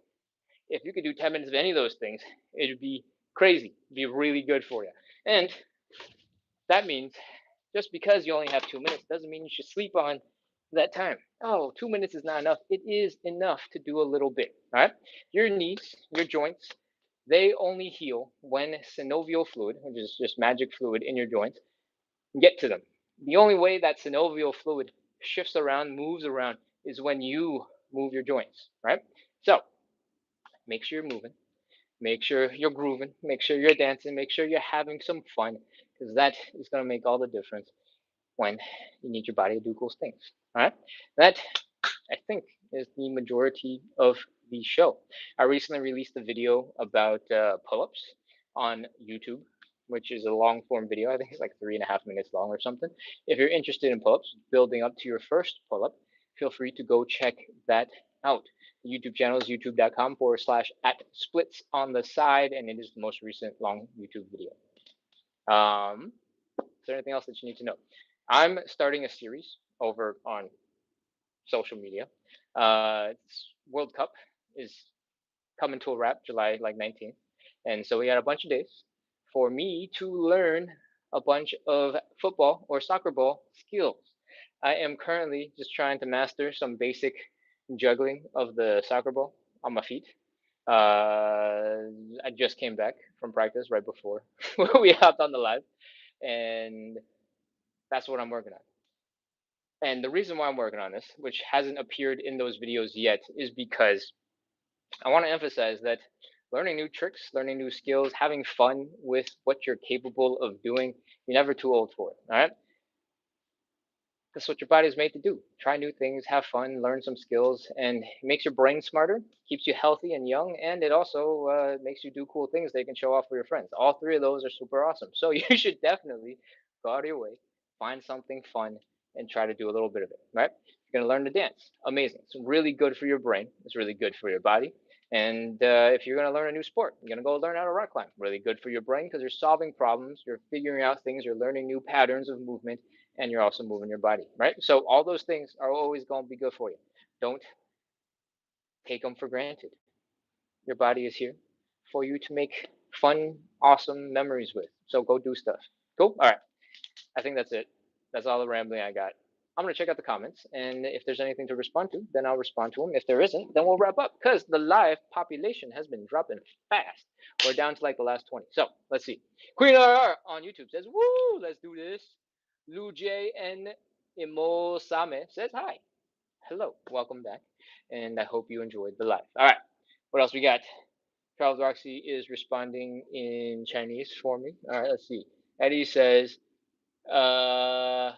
if you could do 10 minutes of any of those things, it would be crazy. It'd be really good for you. And that means just because you only have 2 minutes doesn't mean you should sleep on that time. Oh, 2 minutes is not enough. It is enough to do a little bit. All right. Your knees, your joints, they only heal when synovial fluid, which is just magic fluid in your joints, get to them. The only way that synovial fluid shifts around, moves around, is when you move your joints, right? So make sure you're moving, make sure you're grooving, make sure you're dancing, make sure you're having some fun, because that is going to make all the difference when you need your body to do cool things. All right. That, I think, is the majority of the show. I recently released a video about pull ups on YouTube, which is a long form video. I think it's like 3.5 minutes long or something. If you're interested in pull ups, building up to your first pull up, feel free to go check that out. The YouTube channel is youtube.com/at splits on the side, and it is the most recent long YouTube video. Is there anything else that you need to know? I'm starting a series over on social media. World Cup is coming to a wrap July like 19th, and so we had a bunch of days for me to learn a bunch of football or soccer ball skills. I am currently just trying to master some basic juggling of the soccer ball on my feet. I just came back from practice right before we hopped on the live, and that's what I'm working on. And the reason why I'm working on this, which hasn't appeared in those videos yet, is because I want to emphasize that learning new tricks, learning new skills, having fun with what you're capable of doing, you're never too old for it. All right. That's what your body is made to do. Try new things, have fun, learn some skills, and it makes your brain smarter, keeps you healthy and young, and it also makes you do cool things that you can show off for your friends. All three of those are super awesome. So you should definitely go out of your way, find something fun, and try to do a little bit of it, right? You're going to learn to dance. Amazing. It's really good for your brain. It's really good for your body. And if you're going to learn a new sport, you're going to go learn how to rock climb. Really good for your brain because you're solving problems, you're figuring out things, you're learning new patterns of movement, and you're also moving your body, right? So all those things are always going to be good for you. Don't take them for granted. Your body is here for you to make fun, awesome memories with. So go do stuff. Cool. All right. I think that's it. That's all the rambling I got. I'm going to check out the comments, and if there's anything to respond to, then I'll respond to them. If there isn't, then we'll wrap up because the live population has been dropping fast. We're down to like the last 20. So let's see. Queen RR on YouTube says, "Woo, let's do this." Lu J and Imosame says hi. Hello, welcome back, and I hope you enjoyed the live. All right, what else we got? Charles Roxy is responding in Chinese for me. All right, let's see. Eddie says, uh,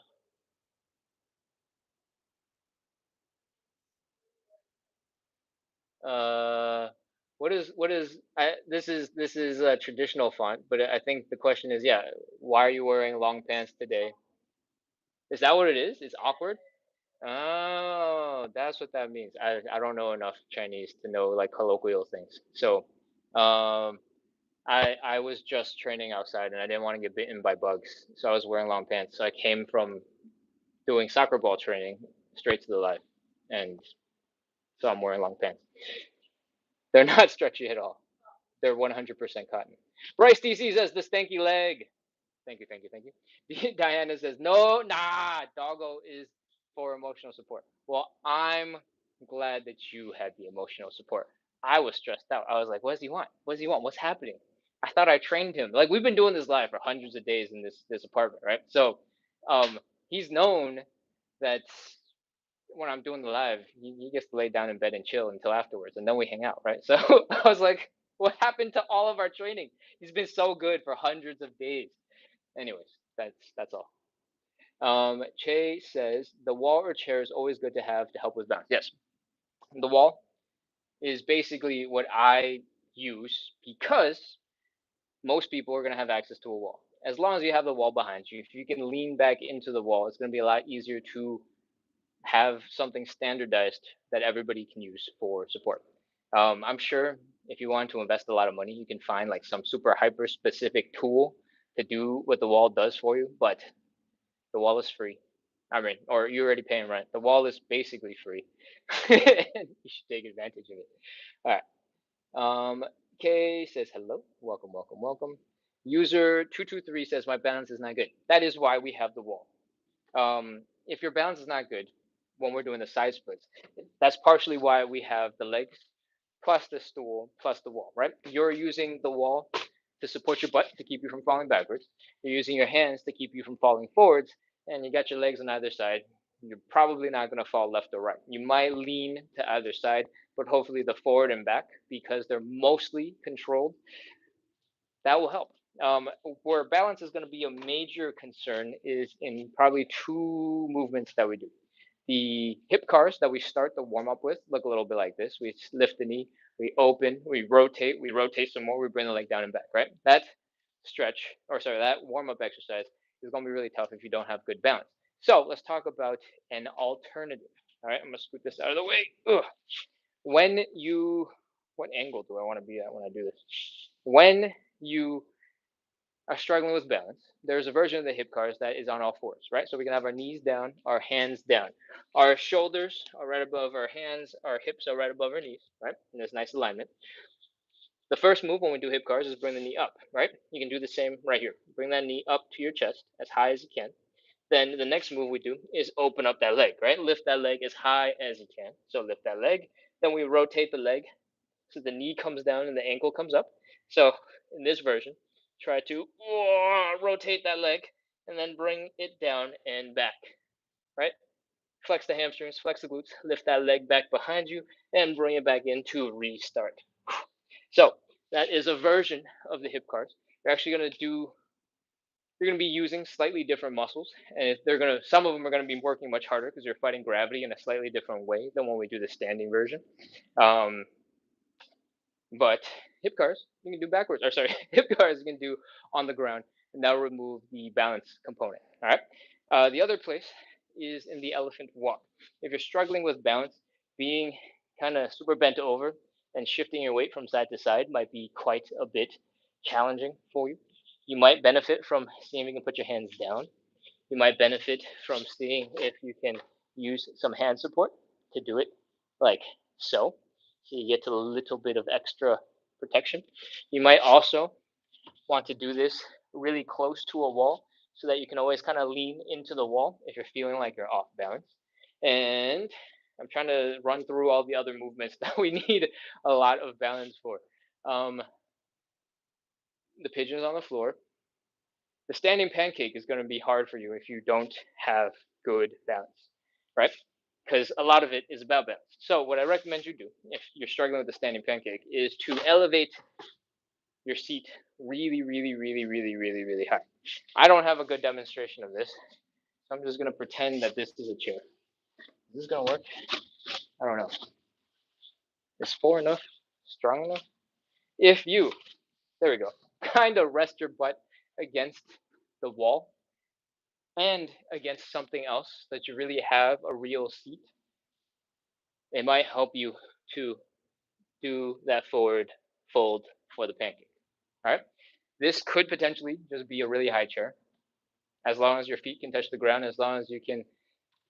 uh, what is this is a traditional font, but I think the question is, yeah, why are you wearing long pants today? Is that what it is? It's awkward? Oh, that's what that means. I don't know enough Chinese to know like colloquial things. So, um, I was just training outside and I didn't want to get bitten by bugs, so I was wearing long pants. So I came from doing soccer ball training straight to the live, and so I'm wearing long pants. They're not stretchy at all. They're 100% cotton. Bryce DC says the stanky leg. Thank you, thank you, thank you. Diana says, no, nah, doggo is for emotional support. Well, I'm glad that you had the emotional support. I was stressed out. I was like, what does he want? What does he want? What's happening? I thought I trained him. Like we've been doing this live for hundreds of days in this apartment, right? So um he's known that when I'm doing the live, he gets to lay down in bed and chill until afterwards, and then we hang out, right? So I was like, what happened to all of our training? He's been so good for hundreds of days. Anyways, that's all. Che says the wall or chair is always good to have to help with balance. Yes, the wall is basically what I use because most people are going to have access to a wall. As long as you have the wall behind you, if you can lean back into the wall, it's going to be a lot easier to have something standardized that everybody can use for support. I'm sure if you want to invest a lot of money, you can find like some super hyper specific tool to do what the wall does for you, but the wall is free. I mean, or you're already paying rent. The wall is basically free. You should take advantage of it. All right. Kay says hello. Welcome, welcome, welcome. User 223 says my balance is not good. That is why we have the wall. If your balance is not good when we're doing the side splits, that's partially why we have the legs plus the stool plus the wall, right? You're using the wall to support your butt to keep you from falling backwards. You're using your hands to keep you from falling forwards, and you got your legs on either side. You're probably not going to fall left or right. You might lean to either side, but hopefully the forward and back, because they're mostly controlled, that will help. Where balance is going to be a major concern is in probably two movements that we do. The hip cars that we start the warm up with look a little bit like this. We lift the knee, we open, we rotate some more, we bring the leg down and back, right? That stretch, or sorry, that warm up exercise is going to be really tough if you don't have good balance. So let's talk about an alternative. All right, I'm going to scoot this out of the way. Ugh. When you, what angle do I want to be at when I do this? When you are struggling with balance, there's a version of the hip cars that is on all fours, right? So we can have our knees down, our hands down. Our shoulders are right above our hands, our hips are right above our knees, right? In this nice alignment. The first move when we do hip cars is bring the knee up, right? You can do the same right here. Bring that knee up to your chest as high as you can. Then the next move we do is open up that leg, right? Lift that leg as high as you can. So lift that leg. Then we rotate the leg so the knee comes down and the ankle comes up. So in this version, try to rotate that leg and then bring it down and back, right? Flex the hamstrings, flex the glutes, lift that leg back behind you, and bring it back in to restart. So that is a version of the hip cars. You're actually going to do, you're going to be using slightly different muscles, and they're going to, some of them are going to be working much harder because you're fighting gravity in a slightly different way than when we do the standing version. But hip cars you can do backwards, or sorry, hip cars you can do on the ground, and that'll remove the balance component. All right. The other place is in the elephant walk. If you're struggling with balance, being kind of super bent over and shifting your weight from side to side might be quite a bit challenging for you. You might benefit from seeing if you can put your hands down. You might benefit from seeing if you can use some hand support to do it, like so. So you get a little bit of extra protection. You might also want to do this really close to a wall so that you can always kind of lean into the wall if you're feeling like you're off balance. And I'm trying to run through all the other movements that we need a lot of balance for. Um, the pigeons on the floor. The standing pancake is going to be hard for you if you don't have good balance, right? Because a lot of it is about balance. So what I recommend you do if you're struggling with the standing pancake is to elevate your seat really, really, really, really, really, really high. I don't have a good demonstration of this, so I'm just going to pretend that this is a chair. Is this going to work? I don't know. Is 4 enough? Strong enough? If you, there we go, kind of rest your butt against the wall and against something else that you really have a real seat, it might help you to do that forward fold for the pancake. All right. This could potentially just be a really high chair, as long as your feet can touch the ground, as long as you can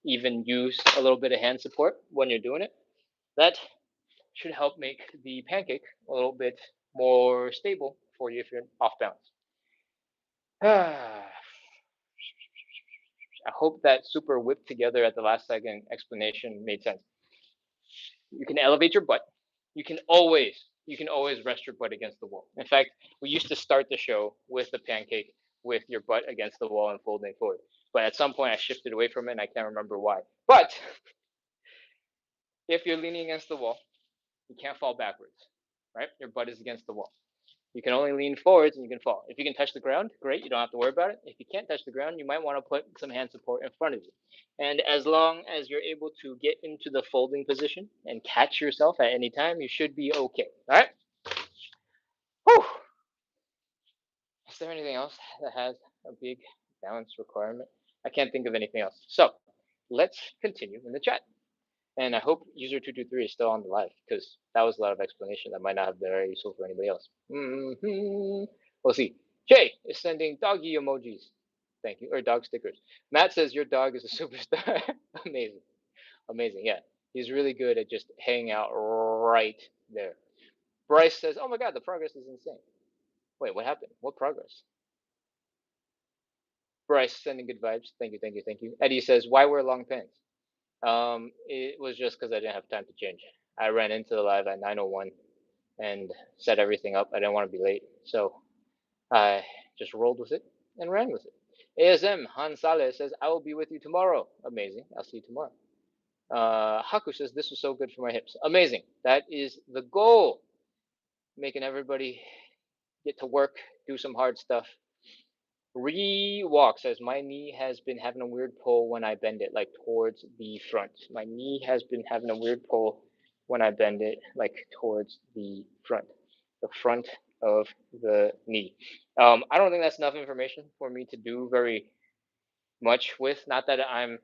even use a little bit of hand support when you're doing it. That should help make the pancake a little bit more stable for you if you're off balance. I hope that super whipped together at the last second explanation made sense. You can elevate your butt. You can always rest your butt against the wall. In fact, we used to start the show with the pancake with your butt against the wall and folding forward. But at some point I shifted away from it and I can't remember why. But if you're leaning against the wall, you can't fall backwards. Right? Your butt is against the wall. You can only lean forwards and you can fall. If you can touch the ground, great, you don't have to worry about it. If you can't touch the ground, you might want to put some hand support in front of you. And as long as you're able to get into the folding position and catch yourself at any time, you should be okay. All right? Whew. Is there anything else that has a big balance requirement? I can't think of anything else. So let's continue in the chat. And I hope user223 is still on the live because that was a lot of explanation that might not have been very useful for anybody else. We'll see. Jay is sending doggy emojis. Thank you. Or dog stickers. Matt says your dog is a superstar. Amazing. Amazing. Yeah. He's really good at just hanging out right there. Bryce says, oh my God, the progress is insane. Wait, what happened? What progress? Bryce sending good vibes. Thank you, thank you, thank you. Eddie says, why wear long pants? It was just because I didn't have time to change. I ran into the live at 9:01 and set everything up. I didn't want to be late, so I just rolled with it and ran with it. ASM Han Saleh says, I will be with you tomorrow. Amazing. I'll see you tomorrow. Haku says, this was so good for my hips. Amazing. That is the goal. Making everybody get to work, do some hard stuff. Rewalk says, my knee has been having a weird pull when I bend it, like towards the front. My knee has been having a weird pull when I bend it, like towards the front of the knee. I don't think that's enough information for me to do very much with. Not that I'm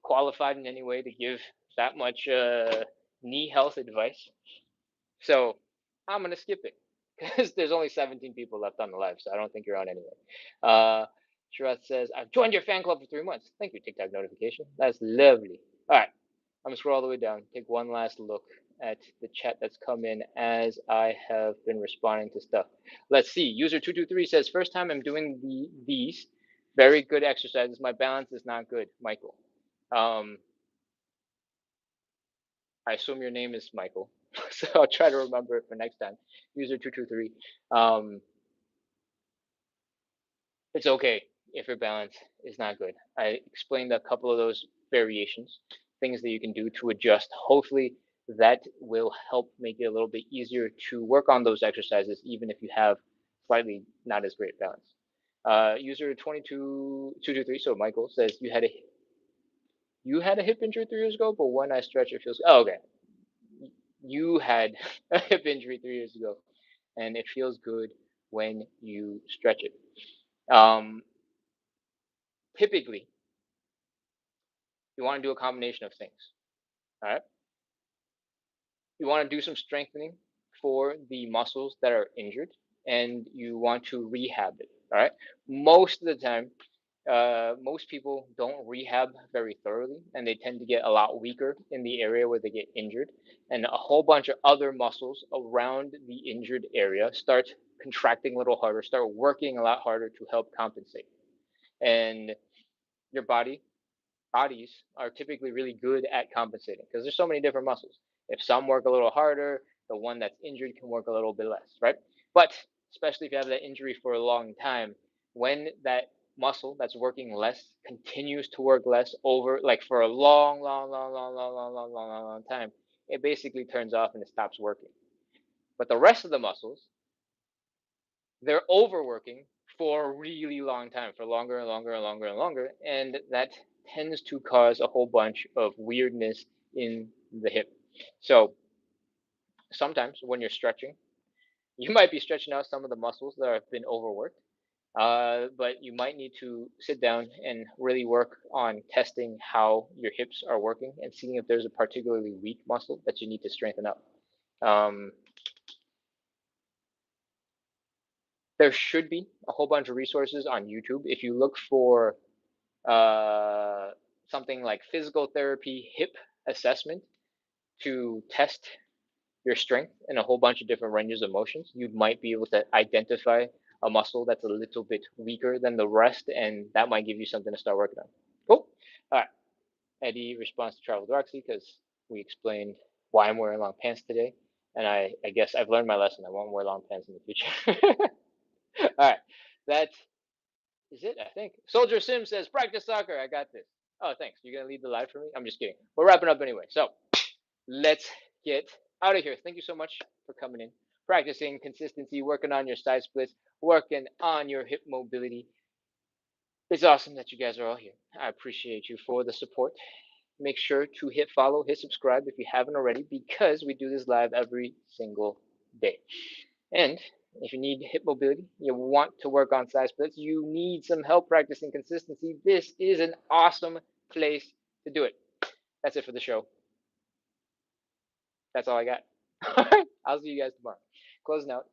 qualified in any way to give that much knee health advice. So I'm gonna skip it because there's only 17 people left on the live, so I don't think you're on anyway. Sharath says, I've joined your fan club for 3 months. Thank you, TikTok notification. That's lovely. All right, I'm gonna scroll all the way down, take one last look at the chat that's come in as I have been responding to stuff. Let's see. User223 says, first time I'm doing these. Very good exercises. My balance is not good, Michael. I assume your name is Michael, so I'll try to remember it for next time. User223. It's okay if your balance is not good. I explained a couple of those variations, things that you can do to adjust. Hopefully, that will help make it a little bit easier to work on those exercises, even if you have slightly not as great balance. User 22223, so Michael says you had a hip injury 3 years ago, but when I stretch, it feels. Oh, okay. You had a hip injury 3 years ago, and it feels good when you stretch it. Typically, you want to do a combination of things. All right. You want to do some strengthening for the muscles that are injured, and you want to rehab it. All right. Most of the time, most people don't rehab very thoroughly, and they tend to get a lot weaker in the area where they get injured, and a whole bunch of other muscles around the injured area start contracting a little harder, start working a lot harder to help compensate. And your bodies are typically really good at compensating because there's so many different muscles. If some work a little harder, the one that's injured can work a little bit less, right? But especially if you have that injury for a long time, when that muscle that's working less continues to work less over like for a long time, it basically turns off and it stops working. But the rest of the muscles, they're overworking for a really long time, for longer and longer and longer and longer, and that tends to cause a whole bunch of weirdness in the hip. So sometimes when you're stretching, you might be stretching out some of the muscles that have been overworked, But you might need to sit down and really work on testing how your hips are working and seeing if there's a particularly weak muscle that you need to strengthen up. Um, there should be a whole bunch of resources on YouTube. If you look for uh, something like physical therapy hip assessment to test your strength in a whole bunch of different ranges of motions, you might be able to identify a muscle that's a little bit weaker than the rest, and that might give you something to start working on. Cool. All right. Eddie responds to Travel with Roxy because we explained why I'm wearing long pants today, and I guess I've learned my lesson. I won't wear long pants in the future. All right. That is it, I think. Soldier Sim says, practice soccer. I got this. Oh, thanks. You're going to lead the live for me? I'm just kidding. We're wrapping up anyway. So let's get out of here. Thank you so much for coming in, practicing consistency, working on your side splits, working on your hip mobility. It's awesome that you guys are all here. I appreciate you for the support. Make sure to hit follow, hit subscribe if you haven't already, because we do this live every single day. And if you need hip mobility, you want to work on side splits, you need some help practicing consistency, this is an awesome place to do it. That's it for the show. That's all I got. I'll see you guys tomorrow. Closing out.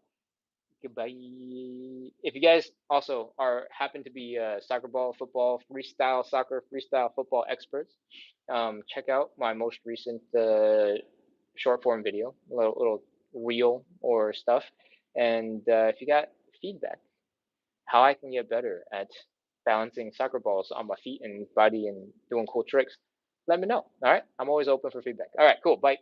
Goodbye. If you guys also happen to be soccer ball, football, freestyle soccer, freestyle football experts, check out my most recent short form video, little reel or stuff. And if you got feedback, how I can get better at balancing soccer balls on my feet and body and doing cool tricks, let me know. All right, I'm always open for feedback. All right, cool. Bye.